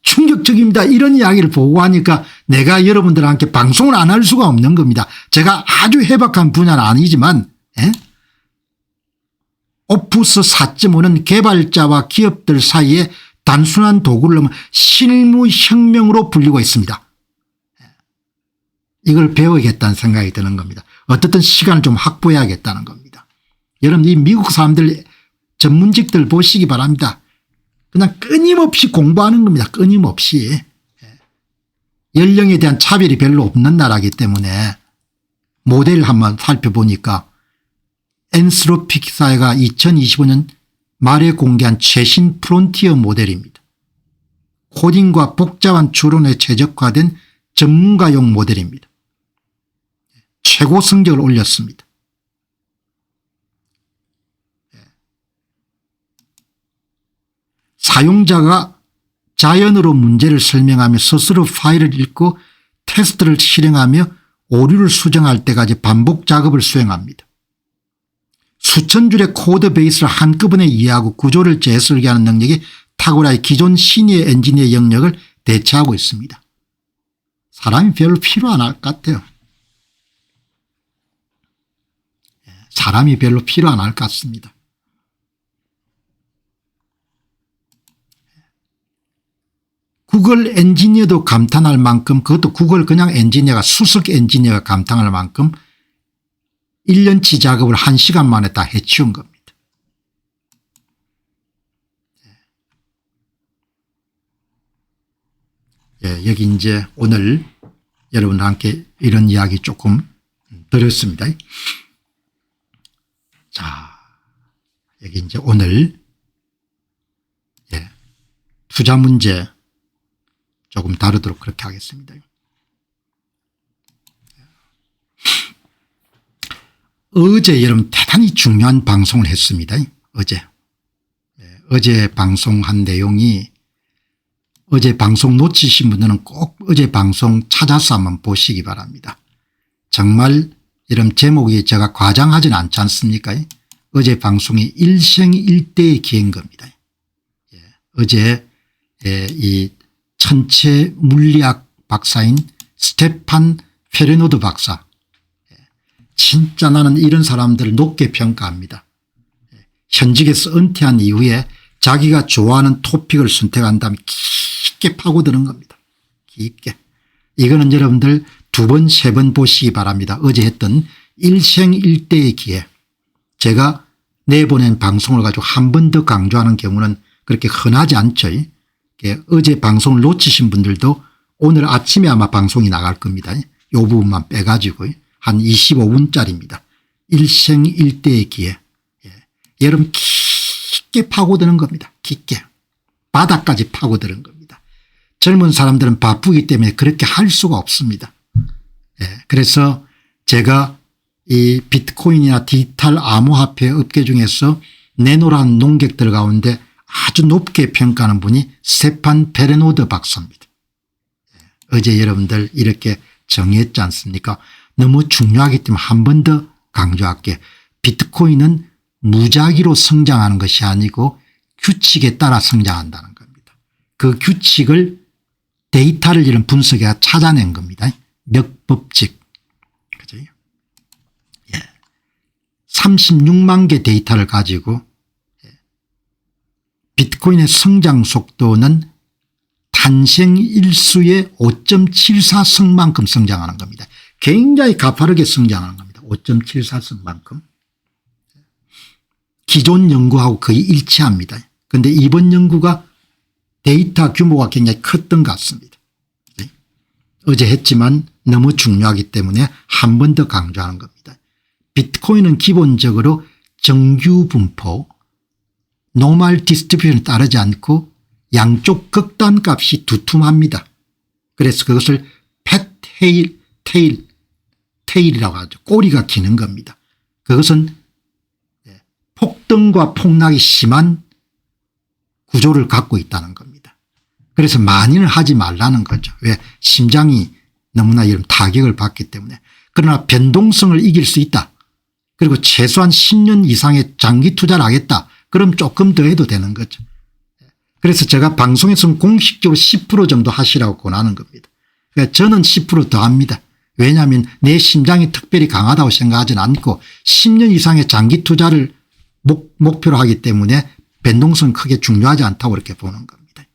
충격적입니다. 이런 이야기를 보고 하니까 내가 여러분들과 함께 방송을 안 할 수가 없는 겁니다. 제가 아주 해박한 분야는 아니지만 오푸스 4.5는 개발자와 기업들 사이에 단순한 도구를 넘어 실무혁명으로 불리고 있습니다. 이걸 배워야겠다는 생각이 드는 겁니다. 어떻든 시간을 좀 확보해야겠다는 겁니다. 여러분 이 미국 사람들 전문직들 보시기 바랍니다. 그냥 끊임없이 공부하는 겁니다. 끊임없이. 연령에 대한 차별이 별로 없는 나라이기 때문에 모델을 한번 살펴보니까 엔스로픽사가 2025년 말에 공개한 최신 프론티어 모델입니다. 코딩과 복잡한 추론에 최적화된 전문가용 모델입니다. 최고 성적을 올렸습니다. 사용자가 자연어로 문제를 설명하며 스스로 파일을 읽고 테스트를 실행하며 오류를 수정할 때까지 반복 작업을 수행합니다. 수천 줄의 코드 베이스를 한꺼번에 이해하고 구조를 재설계하는 능력이 탁월하여 기존 시니어 엔지니어 영역을 대체하고 있습니다. 사람이 별로 필요 안 할 것 같아요. 사람이 별로 필요 안 할 것 같습니다. 구글 엔지니어도 감탄할 만큼 그것도 구글 그냥 엔지니어가 수석 엔지니어가 감탄할 만큼 1년치 작업을 1시간 만에 다 해치운 겁니다. 여기 이제 오늘 여러분과 함께 이런 이야기 조금 드렸습니다. 자, 여기 이제 오늘 투자 문제 조금 다루도록 그렇게 하겠습니다. 어제 여러분 대단히 중요한 방송을 했습니다. 어제 방송한 내용이 어제 방송 놓치신 분들은 꼭 어제 방송 찾아서 한번 보시기 바랍니다. 정말 이런 제목이 제가 과장하진 않지 않습니까? 어제 방송이 일생일대의 기회인 겁니다. 어제 이 천체 물리학 박사인 스테판 페레노드 박사, 진짜 나는 이런 사람들을 높게 평가합니다. 현직에서 은퇴한 이후에 자기가 좋아하는 토픽을 선택한 다음에 깊게 파고드는 겁니다. 깊게. 이거는 여러분들 2번 3번 보시기 바랍니다. 어제 했던 일생일대의 기회. 제가 내보낸 방송을 가지고 한 번 더 강조하는 경우는 그렇게 흔하지 않죠. 어제 방송을 놓치신 분들도 오늘 아침에 아마 방송이 나갈 겁니다. 이 부분만 빼가지고 한 25분짜리입니다. 일생일대의 기회. 여러분 깊게 파고드는 겁니다. 깊게. 바닥까지 파고드는 겁니다. 젊은 사람들은 바쁘기 때문에 그렇게 할 수가 없습니다. 그래서 제가 이 비트코인이나 디지털 암호화폐 업계 중에서 내노라는 농객들 가운데 아주 높게 평가하는 분이 스테판 페레노드 박사입니다. 어제 여러분들 이렇게 정의했지 않습니까? 너무 중요하기 때문에 한 번 더 강조할게. 비트코인은 무작위로 성장하는 것이 아니고 규칙에 따라 성장한다는 겁니다. 그 규칙을 데이터를 이런 분석해서 찾아낸 겁니다. 몇 법칙. 그죠? 36만 개 데이터를 가지고 비트코인의 성장 속도는 탄생 일수의 5.74성만큼 성장하는 겁니다. 굉장히 가파르게 성장하는 겁니다. 5.74성만큼. 기존 연구하고 거의 일치합니다. 그런데 이번 연구가 데이터 규모가 굉장히 컸던 것 같습니다. 어제 했지만 너무 중요하기 때문에 한 번 더 강조하는 겁니다. 비트코인은 기본적으로 정규 분포 노멀 디스트리뷰션에 따르지 않고 양쪽 극단값이 두툼합니다. 그래서 그것을 테일이라고 하죠. 꼬리가 기는 겁니다. 그것은 폭등과 폭락이 심한 구조를 갖고 있다는 겁니다. 그래서 많이는 하지 말라는 거죠. 왜? 심장이 너무나 이런 타격을 받기 때문에. 그러나 변동성을 이길 수 있다. 그리고 최소한 10년 이상의 장기 투자를 하겠다. 그럼 조금 더 해도 되는 거죠. 그래서 제가 방송에서는 공식적으로 10% 정도 하시라고 권하는 겁니다. 그러니까 저는 10% 더 합니다. 왜냐하면 내 심장이 특별히 강하다고 생각하지는 않고 10년 이상의 장기 투자를 목표로 하기 때문에 변동성 크게 중요하지 않다고 이렇게 보는 겁니다.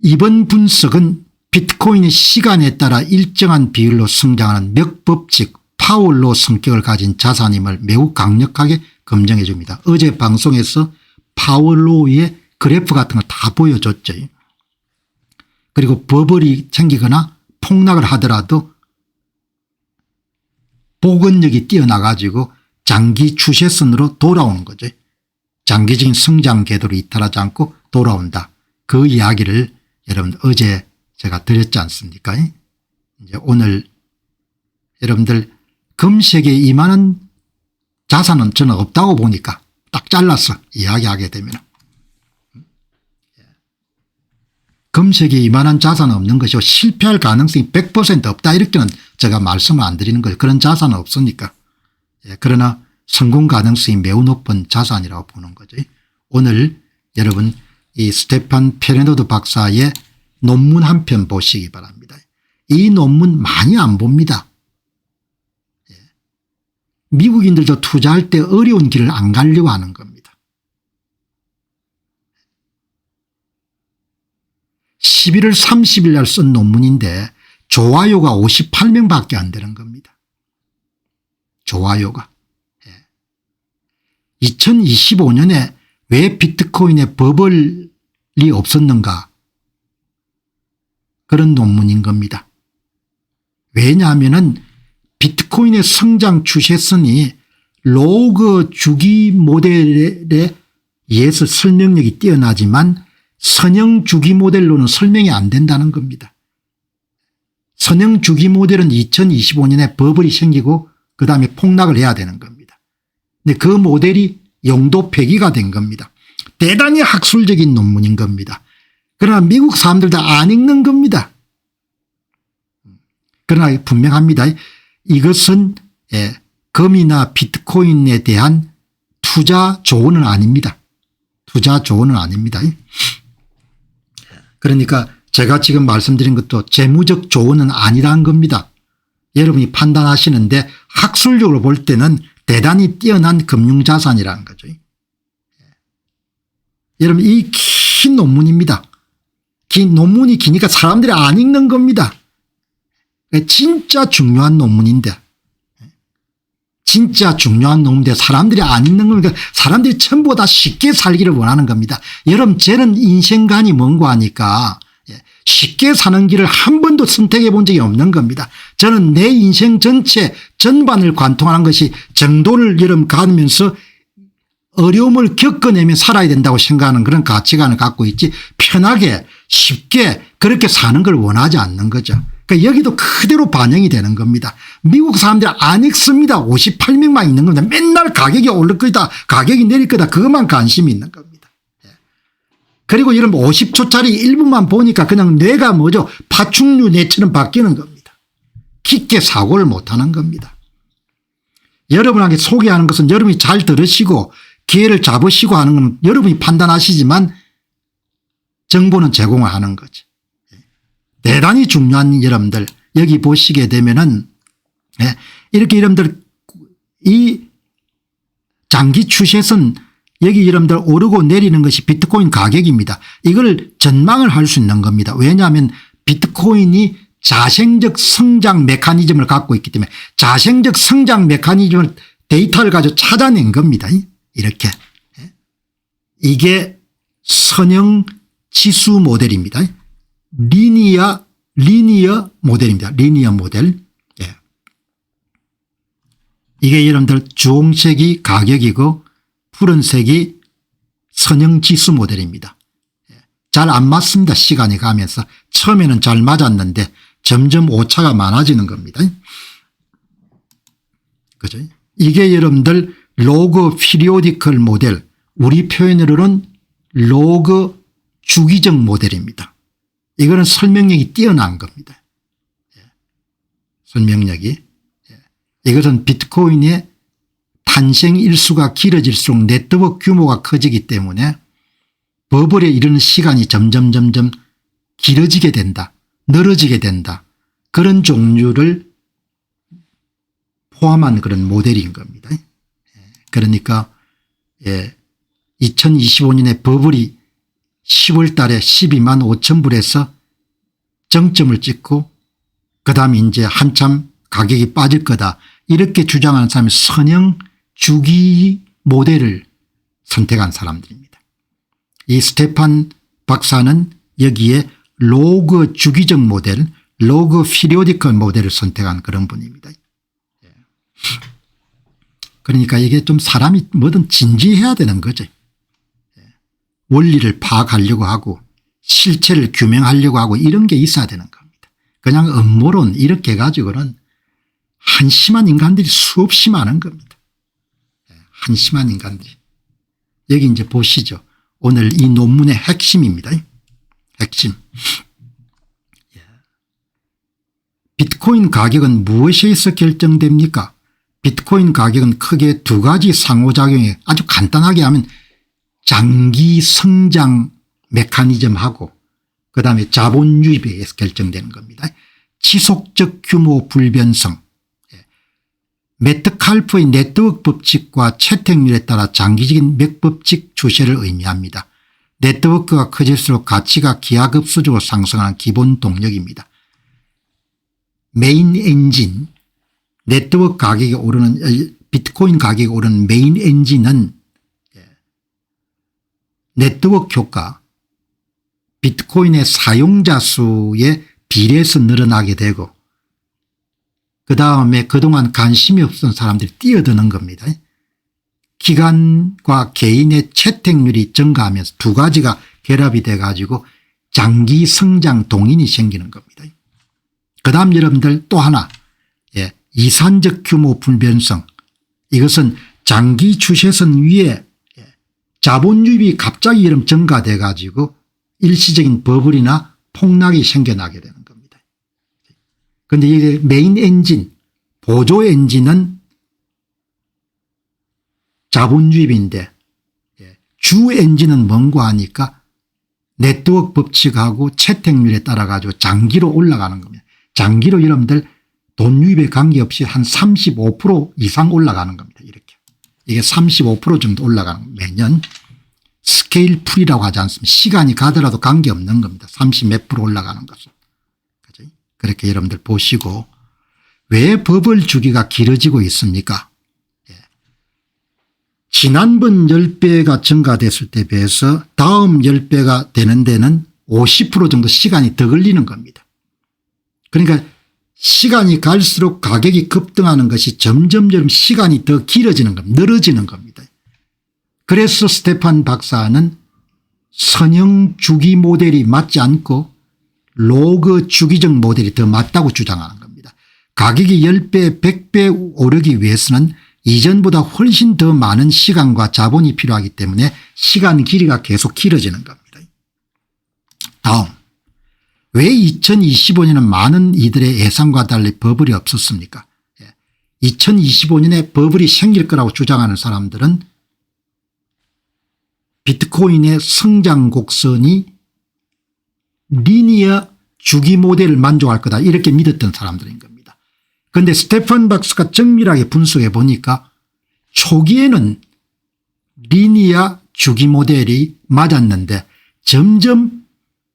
이번 분석은 비트코인이 시간에 따라 일정한 비율로 성장하는 맥법칙 파월로 성격을 가진 자산임을 매우 강력하게 검증해 줍니다. 어제 방송에서 파월로의 그래프 같은 거 다 보여줬죠. 그리고 버블이 생기거나 폭락을 하더라도 복원력이 뛰어나가지고 장기 추세선으로 돌아오는 거죠. 장기적인 성장 궤도를 이탈하지 않고 돌아온다. 그 이야기를 여러분 어제 제가 드렸지 않습니까? 이제 오늘 여러분들 금색에 이만한 자산은 저는 없다고 보니까 딱 잘라서 이야기하게 되면 금색에 이만한 자산은 없는 것이고 실패할 가능성이 100% 없다 이렇게는 제가 말씀을 안 드리는 거예요. 그런 자산은 없으니까. 그러나 성공 가능성이 매우 높은 자산이라고 보는 거죠. 오늘 여러분 이 스테판 페레노드 박사의 논문 한 편 보시기 바랍니다. 이 논문 많이 안 봅니다. 미국인들도 투자할 때 어려운 길을 안 가려고 하는 겁니다. 11월 30일 날 쓴 논문인데 좋아요가 58명밖에 안 되는 겁니다. 좋아요가. 2025년에 왜 비트코인에 버블이 없었는가 그런 논문인 겁니다. 왜냐하면 비트코인의 성장 추세선이 로그 주기 모델에 의해서 설명력이 뛰어나지만 선형 주기 모델로는 설명이 안 된다는 겁니다. 선형 주기 모델은 2025년에 버블이 생기고 그다음에 폭락을 해야 되는 겁니다. 근데 그 모델이 영도 폐기가 된 겁니다. 대단히 학술적인 논문인 겁니다. 그러나 미국 사람들 다 안 읽는 겁니다. 그러나 분명합니다. 이것은 금이나 비트코인에 대한 투자 조언은 아닙니다. 투자 조언은 아닙니다. 그러니까 제가 지금 말씀드린 것도 재무적 조언은 아니라는 겁니다. 여러분이 판단하시는데 학술적으로 볼 때는 대단히 뛰어난 금융자산이라는 거죠. 여러분 이 긴 논문입니다. 긴 논문이 기니까 사람들이 안 읽는 겁니다. 진짜 중요한 논문인데 사람들이 안 읽는 겁니다. 사람들이 전부 다 쉽게 살기를 원하는 겁니다. 여러분 저는 인생관이 뭔고 하니까 쉽게 사는 길을 한 번도 선택해 본 적이 없는 겁니다. 저는 내 인생 전체 전반을 관통하는 것이 정도를 여러분 가면서 어려움을 겪어내며 살아야 된다고 생각하는 그런 가치관을 갖고 있지 편하게 쉽게 그렇게 사는 걸 원하지 않는 거죠. 그러니까 여기도 그대로 반영이 되는 겁니다. 미국 사람들이 안 읽습니다. 58명만 있는 겁니다. 맨날 가격이 오를 거다 가격이 내릴 거다 그것만 관심이 있는 겁니다. 그리고 여러분 50초짜리 1분만 보니까 그냥 뇌가 뭐죠 파충류 뇌처럼 바뀌는 겁니다. 깊게 사고를 못하는 겁니다. 여러분에게 소개하는 것은 여러분이 잘 들으시고 기회를 잡으시고 하는 건 여러분이 판단하시지만 정보는 제공을 하는 거죠. 대단히 중요한 여러분들 여기 보시게 되면은 이렇게 여러분들 이 장기 추세선 여기 여러분들 오르고 내리는 것이 비트코인 가격입니다. 이걸 전망을 할 수 있는 겁니다. 왜냐하면 비트코인이 자생적 성장 메커니즘을 갖고 있기 때문에 자생적 성장 메커니즘을 데이터를 가지고 찾아낸 겁니다. 이렇게 이게 선형 지수 모델입니다. 리니어 모델입니다. 리니어 모델. 이게 여러분들 주홍색이 가격이고 푸른색이 선형 지수 모델입니다. 잘 안 맞습니다. 시간이 가면서 처음에는 잘 맞았는데 점점 오차가 많아지는 겁니다. 그죠? 이게 여러분들 로그 피리오디컬 모델 우리 표현으로는 로그 주기적 모델입니다. 이거는 설명력이 뛰어난 겁니다. 설명력이. 이것은 비트코인의 탄생 일수가 길어질수록 네트워크 규모가 커지기 때문에 버블에 이르는 시간이 점점 길어지게 된다. 늘어지게 된다. 그런 종류를 포함한 그런 모델인 겁니다. 그러니까 2025년에 버블이 10월 달에 12만 5천 불에서 정점을 찍고 그다음에 이제 한참 가격이 빠질 거다. 이렇게 주장하는 사람이 선형 주기 모델을 선택한 사람들입니다. 이 스테판 박사는 여기에 로그 주기적 모델, 로그 피리오디컬 모델을 선택한 그런 분입니다. 그러니까 이게 좀 사람이 뭐든 진지해야 되는 거죠. 원리를 파악하려고 하고 실체를 규명하려고 하고 이런 게 있어야 되는 겁니다. 그냥 음모론 이렇게 가지고는 한심한 인간들이 수없이 많은 겁니다. 한심한 인간들이. 여기 이제 보시죠. 오늘 이 논문의 핵심입니다. 핵심. 비트코인 가격은 무엇에 의해서 결정됩니까? 비트코인 가격은 크게 두 가지 상호작용에 아주 간단하게 하면 장기 성장 메커니즘하고 그다음에 자본 유입에 의해서 결정되는 겁니다. 지속적 규모 불변성. 메트칼프의 네트워크 법칙과 채택률에 따라 장기적인 맥법칙 추세를 의미합니다. 네트워크가 커질수록 가치가 기하급수적으로 상승하는 기본 동력입니다. 메인 엔진 네트워크 가격이 오르는 비트코인 가격이 오르는 메인 엔진은 네트워크 효과 비트코인의 사용자 수에 비례해서 늘어나게 되고 그다음에 그동안 관심이 없던 사람들이 뛰어드는 겁니다. 기관과 개인의 채택률이 증가하면서 두 가지가 결합이 돼 가지고 장기 성장 동인이 생기는 겁니다. 그다음 여러분들 또 하나 이산적 규모 불변성 이것은 장기 추세선 위에 자본 유입이 갑자기 이름 증가돼 가지고 일시적인 버블이나 폭락이 생겨나게 되는 겁니다. 그런데 이게 메인 엔진 보조 엔진은 자본 유입인데 주 엔진은 뭔가 하니까 네트워크 법칙하고 채택률에 따라 가지고 장기로 올라가는 겁니다. 장기로 여러분들 돈 유입에 관계없이 한 35% 이상 올라가는 겁니다. 이렇게. 이게 35% 정도 올라가는 매년 스케일 풀이라고 하지 않습니까? 시간이 가더라도 관계없는 겁니다. 30 몇 프로 올라가는 것은. 그죠? 그렇게 여러분들 보시고 왜 버블 주기가 길어지고 있습니까? 지난번 10배가 증가됐을 때 비해서 다음 10배가 되는 데는 50% 정도 시간이 더 걸리는 겁니다. 그러니까 시간이 갈수록 가격이 급등하는 것이 점점 시간이 더 길어지는 겁니다. 늘어지는 겁니다. 그래서 스테판 박사는 선형 주기 모델이 맞지 않고 로그 주기적 모델이 더 맞다고 주장하는 겁니다. 가격이 10배 100배 오르기 위해서는 이전보다 훨씬 더 많은 시간과 자본이 필요하기 때문에 시간 길이가 계속 길어지는 겁니다. 다음, 왜 2025년은 많은 이들의 예상과 달리 버블이 없었습니까? 2025년에 버블이 생길 거라고 주장하는 사람들은 비트코인의 성장 곡선이 리니어 주기 모델을 만족할 거다 이렇게 믿었던 사람들인 겁니다. 그런데 스테판 박사가 정밀하게 분석해 보니까 초기에는 리니어 주기 모델이 맞았는데 점점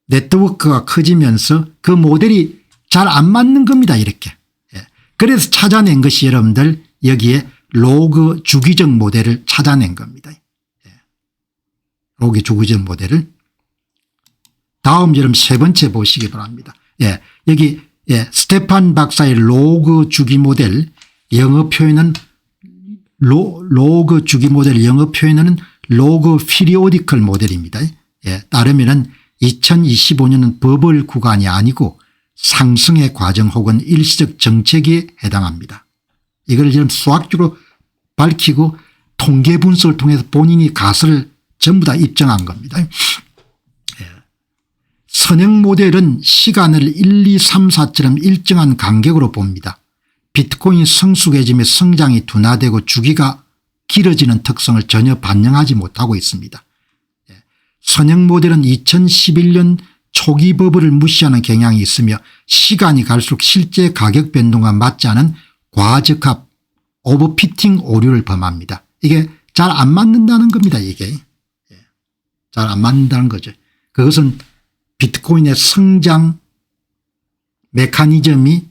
네트워크가 커지면서 그 모델이 잘 안 맞는 겁니다. 이렇게. 그래서 찾아낸 것이 여러분들 여기에 로그 주기적 모델을 찾아낸 겁니다. 로그 주기적 모델을. 다음 여러분 세 번째 보시기 바랍니다. 여기 스테판 박사의 로그 주기 모델 영어 표현은 로그 주기 모델 영어 표현은 로그 피리오디컬 모델입니다. 따르면은 2025년은 버블 구간이 아니고 상승의 과정 혹은 일시적 정체기에 해당합니다. 이걸 지금 수학적으로 밝히고 통계 분석을 통해서 본인이 가설을 전부 다 입증한 겁니다. 선형 모델은 시간을 1, 2, 3, 4처럼 일정한 간격으로 봅니다. 비트코인 성숙해짐의 성장이 둔화되고 주기가 길어지는 특성을 전혀 반영하지 못하고 있습니다. 선형 모델은 2011년 초기 버블을 무시하는 경향이 있으며 시간이 갈수록 실제 가격 변동과 맞지 않은 과적합 오버피팅 오류를 범합니다. 이게 잘 안 맞는다는 겁니다. 이게 잘 안 맞는다는 거죠. 그것은 비트코인의 성장 메커니즘이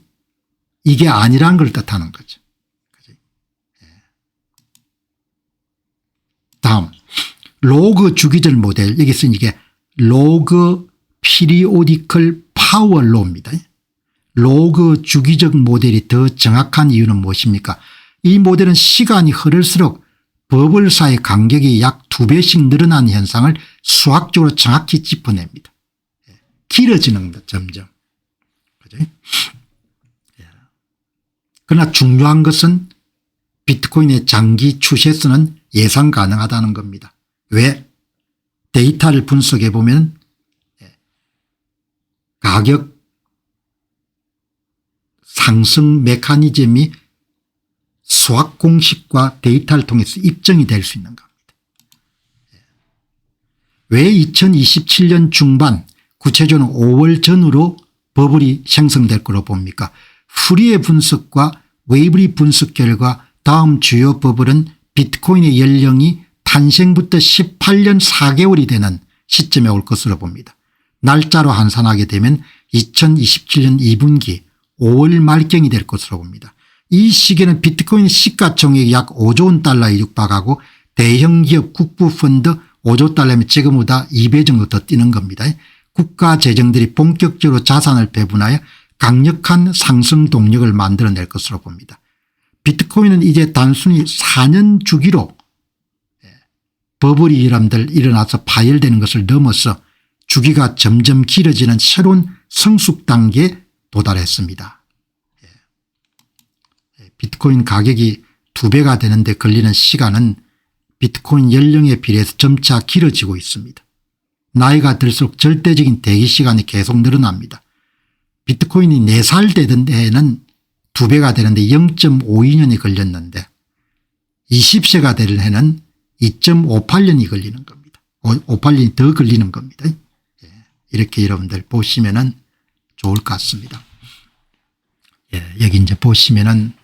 이게 아니라는 걸 뜻하는 거죠. 다음 로그 주기적 모델 여기서 이게 로그 피리오디컬 파워로입니다. 로그 주기적 모델이 더 정확한 이유는 무엇입니까? 이 모델은 시간이 흐를수록 버블 사이 간격이 약 2배씩 늘어나는 현상을 수학적으로 정확히 짚어냅니다. 길어지는 겁니다. 점점. 그죠? 그러나 중요한 것은 비트코인의 장기 추세선은 예상 가능하다는 겁니다. 왜? 데이터를 분석해 보면 가격 상승 메커니즘이 수학 공식과 데이터를 통해서 입증이 될 수 있는 겁니다. 왜 2027년 중반 구체적으로 5월 전후로 버블이 생성될 거로 봅니까? 후리의 분석과 웨이브리 분석 결과 다음 주요 버블은 비트코인의 연령이 탄생부터 18년 4개월이 되는 시점에 올 것으로 봅니다. 날짜로 환산하게 되면 2027년 2분기 5월 말경이 될 것으로 봅니다. 이 시기에는 비트코인 시가총액이 약 5조 원 달러에 육박하고 대형 기업 국부 펀드 5조 달러면 지금보다 2배 정도 더 뛰는 겁니다. 국가 재정들이 본격적으로 자산을 배분하여 강력한 상승 동력을 만들어낼 것으로 봅니다. 비트코인은 이제 단순히 4년 주기로 버블이 여러분들 일어나서 파열되는 것을 넘어서 주기가 점점 길어지는 새로운 성숙 단계에 도달했습니다. 비트코인 가격이 2배가 되는데 걸리는 시간은 비트코인 연령에 비례해서 점차 길어지고 있습니다. 나이가 들수록 절대적인 대기 시간이 계속 늘어납니다. 비트코인이 4살 되던 해에는 2배가 되는데 0.52년이 걸렸는데 20세가 될 해는 2.58년이 걸리는 겁니다. 58년이 더 걸리는 겁니다. 이렇게 여러분들 보시면은 좋을 것 같습니다. 여기 이제 보시면은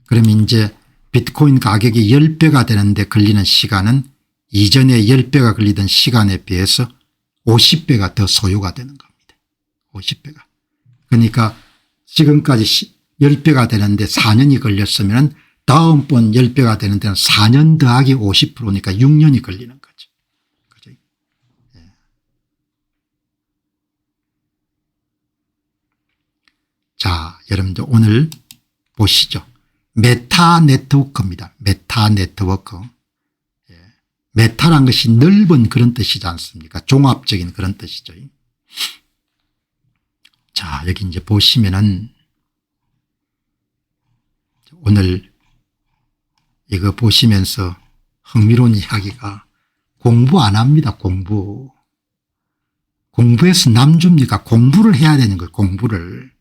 그럼 이제 비트코인 가격이 10배가 되는데 걸리는 시간은 이전에 10배가 걸리던 시간에 비해서 50배가 더 소요가 되는 겁니다. 50배가. 그러니까 지금까지 10배가 되는데 4년이 걸렸으면 다음번 10배가 되는 데는 4년 더하기 50%니까 6년이 걸리는 거죠. 그죠? 자, 여러분들 오늘 보시죠. 메타 네트워크입니다. 메타 네트워크. 메타란 것이 넓은 그런 뜻이지 않습니까? 종합적인 그런 뜻이죠. 자, 여기 이제 보시면은 오늘 이거 보시면서 흥미로운 이야기가 공부 안 합니다. 공부해서 남 줍니까? 공부를 해야 되는 거예요. 공부를.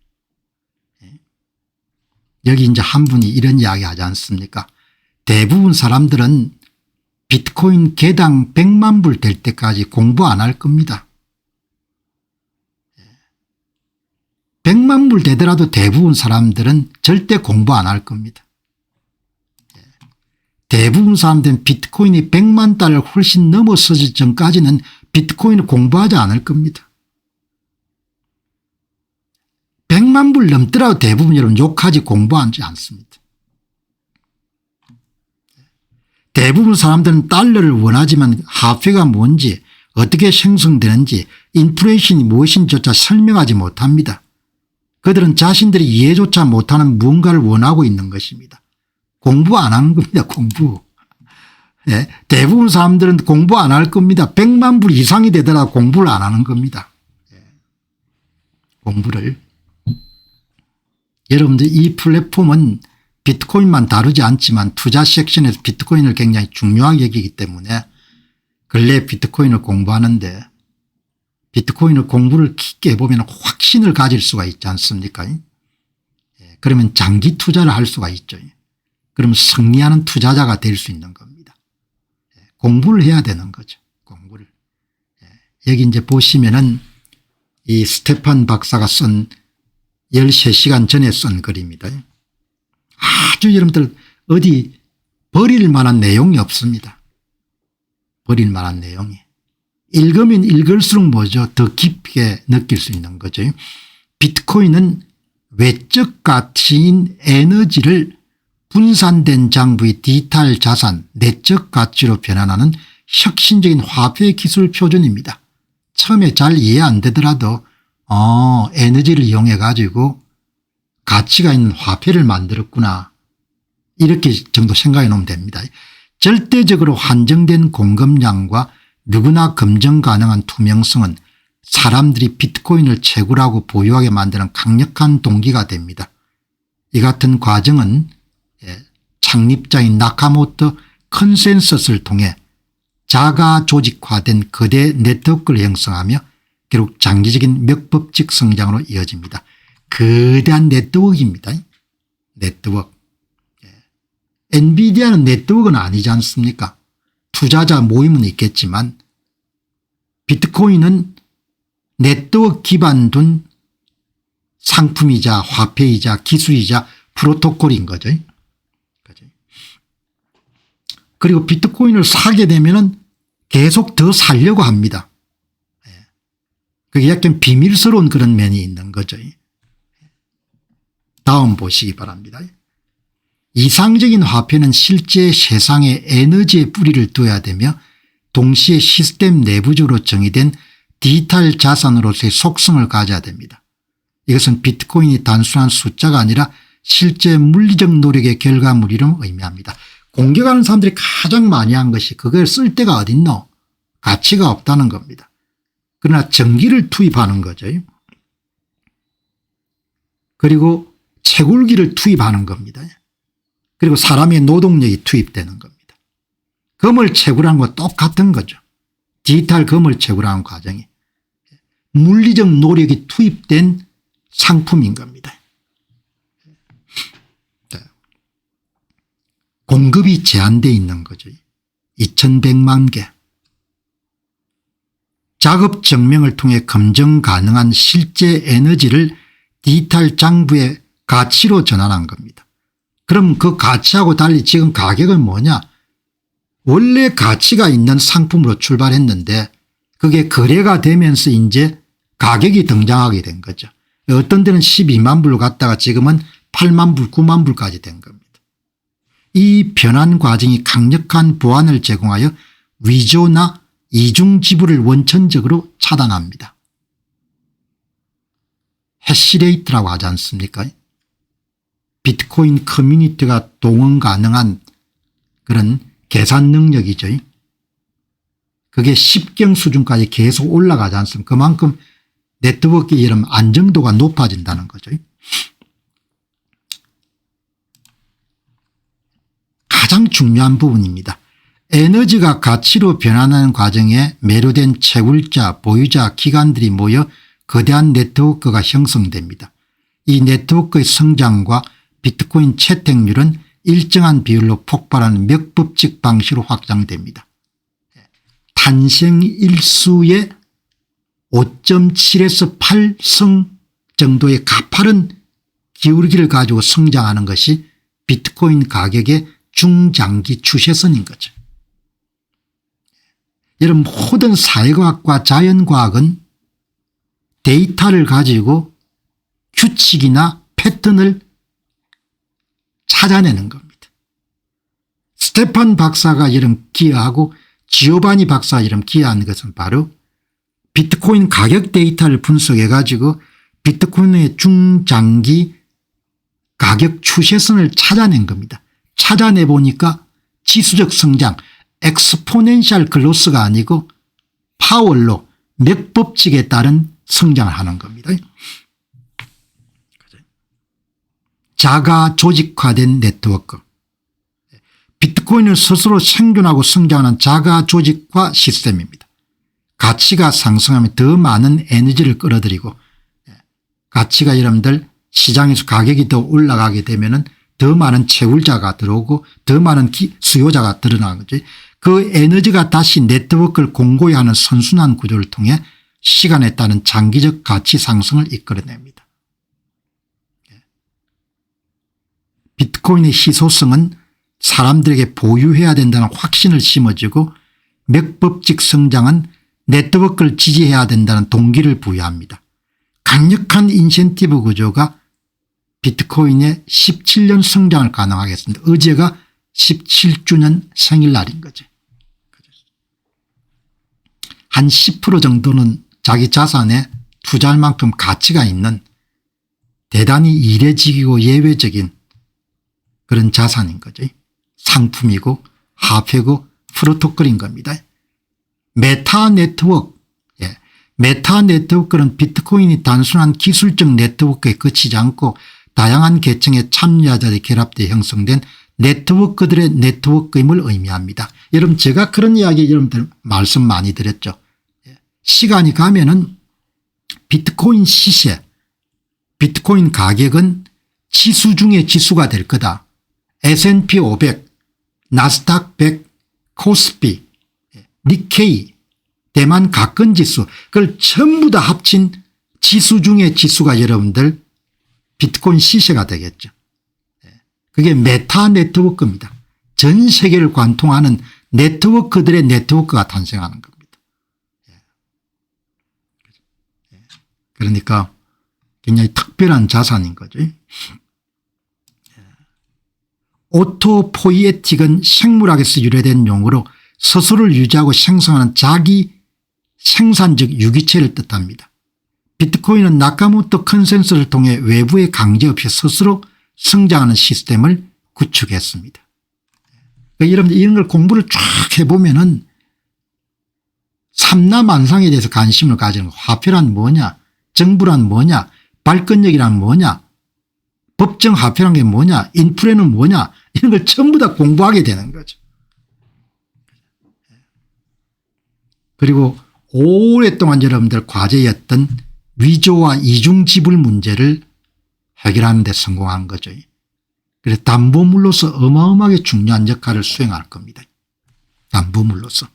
여기 이제 한 분이 이런 이야기 하지 않습니까? 대부분 사람들은 비트코인 개당 100만 불 될 때까지 공부 안 할 겁니다. 100만 불 되더라도 대부분 사람들은 절대 공부 안 할 겁니다. 대부분 사람들은 비트코인이 100만 달러 훨씬 넘어서기 전까지는 비트코인을 공부하지 않을 겁니다. 100만 불 넘더라도 대부분 여러분 욕하지 공부하지 않습니다. 대부분 사람들은 달러를 원하지만 화폐가 뭔지 어떻게 생성되는지 인플레이션이 무엇인지조차 설명하지 못합니다. 그들은 자신들이 이해조차 못하는 무언가를 원하고 있는 것입니다. 공부 안 하는 겁니다. 공부. 대부분 사람들은 공부 안 할 겁니다. 100만 불 이상이 되더라도 공부를 안 하는 겁니다. 공부를. 여러분들 이 플랫폼은 비트코인만 다루지 않지만 투자 섹션에서 비트코인을 굉장히 중요하게 여기기 때문에 근래 비트코인을 공부하는데 비트코인을 공부를 깊게 해보면 확신을 가질 수가 있지 않습니까? 그러면 장기 투자를 할 수가 있죠. 그러면 승리하는 투자자가 될 수 있는 겁니다. 공부를 해야 되는 거죠. 공부를. 여기 이제 보시면은 이 스테판 박사가 쓴 13시간 전에 쓴 글입니다. 아주 여러분들 어디 버릴 만한 내용이 없습니다. 버릴 만한 내용이. 읽으면 읽을수록 뭐죠? 더 깊게 느낄 수 있는 거죠. 비트코인은 외적 가치인 에너지를 분산된 장부의 디지털 자산 내적 가치로 변환하는 혁신적인 화폐 기술 표준입니다. 처음에 잘 이해 안 되더라도 에너지를 이용해 가지고 가치가 있는 화폐를 만들었구나 이렇게 정도 생각해 놓으면 됩니다. 절대적으로 한정된 공급량과 누구나 검증 가능한 투명성은 사람들이 비트코인을 채굴하고 보유하게 만드는 강력한 동기가 됩니다. 이 같은 과정은 창립자인 나카모토 컨센서스를 통해 자가 조직화된 거대 네트워크를 형성하며 결국 장기적인 맥법적 성장으로 이어집니다. 거대한 네트워크입니다. 네트워크. 엔비디아는 네트워크는 아니지 않습니까? 투자자 모임은 있겠지만 비트코인은 네트워크 기반 둔 상품이자 화폐이자 기술이자 프로토콜인 거죠. 그리고 비트코인을 사게 되면은 계속 더 살려고 합니다. 그게 약간 비밀스러운 그런 면이 있는 거죠. 다음 보시기 바랍니다. 이상적인 화폐는 실제 세상에 에너지의 뿌리를 둬야 되며 동시에 시스템 내부적으로 정의된 디지털 자산으로서의 속성을 가져야 됩니다. 이것은 비트코인이 단순한 숫자가 아니라 실제 물리적 노력의 결과물이라 의미합니다. 공격하는 사람들이 가장 많이 한 것이 그걸 쓸 데가 어딨노? 가치가 없다는 겁니다. 그러나 전기를 투입하는 거죠. 그리고 채굴기를 투입하는 겁니다. 그리고 사람의 노동력이 투입되는 겁니다. 검을 채굴하는 거 똑같은 거죠. 디지털 검을 채굴하는 과정이 물리적 노력이 투입된 상품인 겁니다. 공급이 제한되어 있는 거죠. 2100만 개. 작업 증명을 통해 검증 가능한 실제 에너지를 디지털 장부의 가치로 전환한 겁니다. 그럼 그 가치하고 달리 지금 가격은 뭐냐? 원래 가치가 있는 상품으로 출발했는데 그게 거래가 되면서 이제 가격이 등장하게 된 거죠. 어떤 데는 12만 불로 갔다가 지금은 8만 불 9만 불까지 된 겁니다. 이 변환 과정이 강력한 보완을 제공하여 위조나 이중 지불을 원천적으로 차단합니다. 해시레이트라고 하지 않습니까? 비트코인 커뮤니티가 동원 가능한 그런 계산 능력이죠. 그게 10경 수준까지 계속 올라가지 않습니까? 그만큼 네트워크의 이런 안정도가 높아진다는 거죠. 가장 중요한 부분입니다. 에너지가 가치로 변환하는 과정에 매료된 채굴자, 보유자, 기관들이 모여 거대한 네트워크가 형성됩니다. 이 네트워크의 성장과 비트코인 채택률은 일정한 비율로 폭발하는 맥법칙 방식으로 확장됩니다. 탄생 일수의 5.7에서 8성 정도의 가파른 기울기를 가지고 성장하는 것이 비트코인 가격의 중장기 추세선인 거죠. 여러분 모든 사회과학과 자연과학은 데이터를 가지고 규칙이나 패턴을 찾아내는 겁니다. 스테판 박사가 이런 기여하고 지오바니 박사가 이런 기여한 것은 바로 비트코인 가격 데이터를 분석해 가지고 비트코인의 중장기 가격 추세선을 찾아낸 겁니다. 찾아내 보니까 지수적 성장 엑스포넨셜 글로스가 아니고 파월로 맥법칙에 따른 성장을 하는 겁니다. 자가 조직화된 네트워크. 비트코인을 스스로 생존하고 성장하는 자가 조직화 시스템입니다. 가치가 상승하면 더 많은 에너지를 끌어들이고 가치가 여러분들 시장에서 가격이 더 올라가게 되면 더 많은 채굴자가 들어오고 더 많은 수요자가 드러나는 거죠. 그 에너지가 다시 네트워크를 공고히 하는 선순환 구조를 통해 시간에 따른 장기적 가치 상승을 이끌어냅니다. 비트코인의 희소성은 사람들에게 보유해야 된다는 확신을 심어주고 맥법칙 성장은 네트워크를 지지해야 된다는 동기를 부여합니다. 강력한 인센티브 구조가 비트코인의 17년 성장을 가능하게 했습니다. 어제가 17주년 생일날인 거죠. 한 10% 정도는 자기 자산에 투자할 만큼 가치가 있는 대단히 이례적이고 예외적인 그런 자산인 거죠. 상품이고 화폐고 프로토콜인 겁니다. 메타 네트워크. 메타 네트워크는 비트코인이 단순한 기술적 네트워크에 그치지 않고 다양한 계층의 참여자들이 결합되어 형성된 네트워크들의 네트워크임을 의미합니다. 여러분 제가 그런 이야기 여러분들 말씀 많이 드렸죠. 시간이 가면은 비트코인 시세, 비트코인 가격은 지수 중에 지수가 될 거다. S&P 500, 나스닥 100, 코스피, 니케이, 대만 가건지수 그걸 전부 다 합친 지수 중에 지수가 여러분들 비트코인 시세가 되겠죠. 그게 메타 네트워크입니다. 전 세계를 관통하는 네트워크들의 네트워크가 탄생하는 겁니다. 그러니까 굉장히 특별한 자산인 거죠. 오토포이에틱은 생물학에서 유래된 용어로 스스로를 유지하고 생성하는 자기 생산적 유기체를 뜻합니다. 비트코인은 나카모토 컨센서스를 통해 외부의 강제 없이 스스로 성장하는 시스템을 구축했습니다. 그러니까 여러분들 이런 걸 공부를 쫙 해보면은 삼라만상에 대해서 관심을 가지는 거. 화폐란 뭐냐, 정부란 뭐냐, 발권력이란 뭐냐, 법정 화폐란 게 뭐냐, 인프레는 뭐냐, 이런 걸 전부 다 공부하게 되는 거죠. 그리고 오랫동안 여러분들 과제였던 위조와 이중지불 문제를 해결하는 데 성공한 거죠. 그래서 담보물로서 어마어마하게 중요한 역할을 수행할 겁니다. 담보물로서.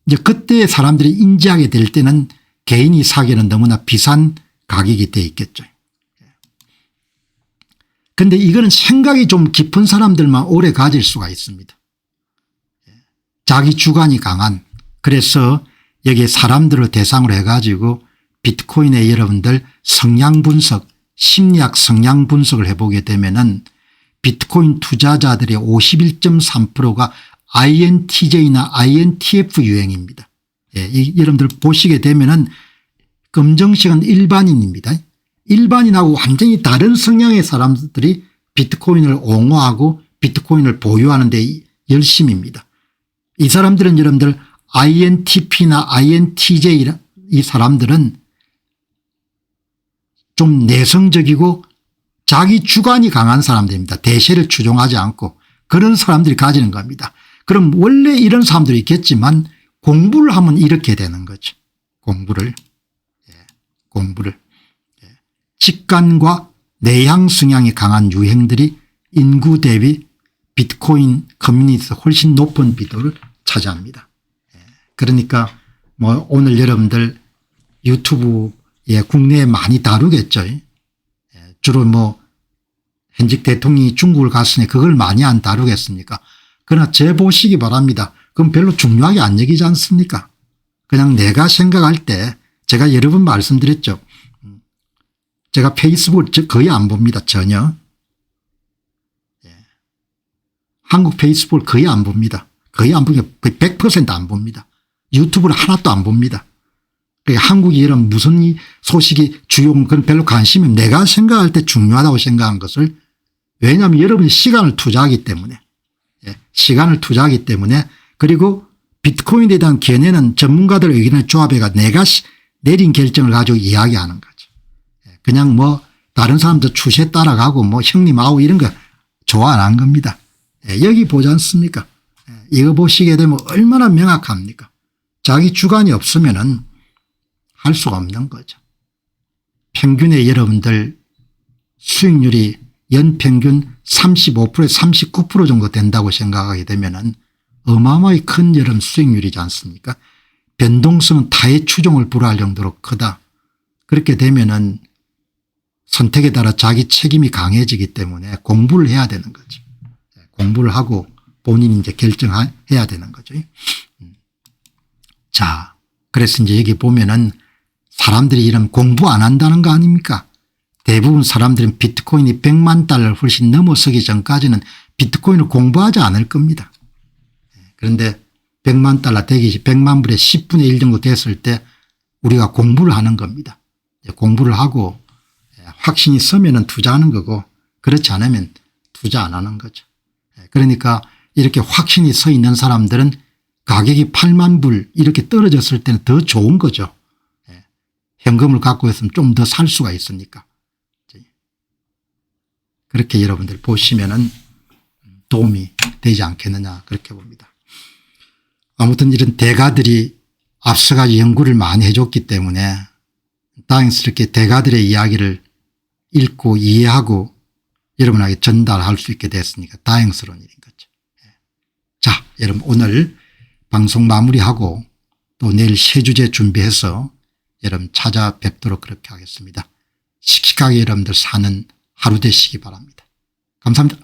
이제 그때 사람들이 인지하게 될 때는 개인이 사기에는 너무나 비싼 가격이 돼 있겠죠. 그런데 이거는 생각이 좀 깊은 사람들만 오래 가질 수가 있습니다. 자기 주관이 강한, 그래서 여기에 사람들을 대상으로 해가지고 비트코인의 여러분들 성향 분석, 심리학 성향 분석을 해보게 되면은 비트코인 투자자들의 51.3%가 INTJ나 INTF 유형입니다. 예, 여러분들 보시게 되면은 검정색은 일반인입니다. 일반인하고 완전히 다른 성향의 사람들이 비트코인을 옹호하고 비트코인을 보유하는 데 열심입니다. 이 사람들은 여러분들 INTP나 INTJ 이 사람들은 좀 내성적이고 자기 주관이 강한 사람들입니다. 대세를 추종하지 않고 그런 사람들이 가지는 겁니다. 그럼 원래 이런 사람들이 있겠지만 공부를 하면 이렇게 되는 거죠. 공부를. 직관과 내향 성향이 강한 유형들이 인구 대비 비트코인 커뮤니티에서 훨씬 높은 비율을 차지합니다. 그러니까 뭐 오늘 여러분들 유튜브에 국내에 많이 다루겠죠. 주로 뭐 현직 대통령이 중국을 갔으니 그걸 많이 안 다루겠습니까? 그러나 제 보시기 바랍니다. 그건 별로 중요하게 안 여기지 않습니까? 그냥 내가 생각할 때 제가 여러 번 말씀드렸죠. 제가 페이스북을 거의 안 봅니다. 전혀. 한국 페이스북을 거의 안 봅니다. 거의 안 보니까 100% 안 봅니다. 유튜브를 하나도 안 봅니다. 한국이 이런 무슨 소식이 주요 그런 별로 관심이 내가 생각할 때 중요하다고 생각한 것을 왜냐하면 여러분이 시간을 투자하기 때문에 시간을 투자하기 때문에 그리고 비트코인에 대한 견해는 전문가들 의견을 조합해가 내가 내린 결정을 가지고 이야기하는 거죠. 그냥 뭐 다른 사람들 추세 따라가고 뭐 형님하고 이런 거 좋아 안 한 겁니다. 여기 보지 않습니까? 이거 보시게 되면 얼마나 명확합니까? 자기 주관이 없으면은 할 수가 없는 거죠. 평균의 여러분들 수익률이 연평균 35%에서 39% 정도 된다고 생각하게 되면은 어마어마하게 큰 여러분 수익률이지 않습니까? 변동성은 타의 추종을 불허할 정도로 크다. 그렇게 되면은 선택에 따라 자기 책임이 강해지기 때문에 공부를 해야 되는 거죠. 공부를 하고 본인이 이제 결정해야 되는 거죠. 자, 그래서 이제 여기 보면은 사람들이 이런 공부 안 한다는 거 아닙니까? 대부분 사람들은 비트코인이 100만 달러를 훨씬 넘어서기 전까지는 비트코인을 공부하지 않을 겁니다. 그런데 100만 달러 되기 100만 불의 10분의 1 정도 됐을 때 우리가 공부를 하는 겁니다. 공부를 하고 확신이 서면은 투자하는 거고 그렇지 않으면 투자 안 하는 거죠. 그러니까 이렇게 확신이 서 있는 사람들은 가격이 8만 불 이렇게 떨어졌을 때는 더 좋은 거죠. 현금을 갖고 있으면 좀 더 살 수가 있으니까. 그렇게 여러분들 보시면은 도움이 되지 않겠느냐 그렇게 봅니다. 아무튼 이런 대가들이 앞서가지고 연구를 많이 해줬기 때문에 다행스럽게 대가들의 이야기를 읽고 이해하고 여러분에게 전달할 수 있게 됐으니까 다행스러운 일인 거죠. 자, 여러분 오늘 방송 마무리하고 또 내일 새 주제 준비해서 여러분 찾아뵙도록 그렇게 하겠습니다. 씩씩하게 여러분들 사는 하루 되시기 바랍니다. 감사합니다.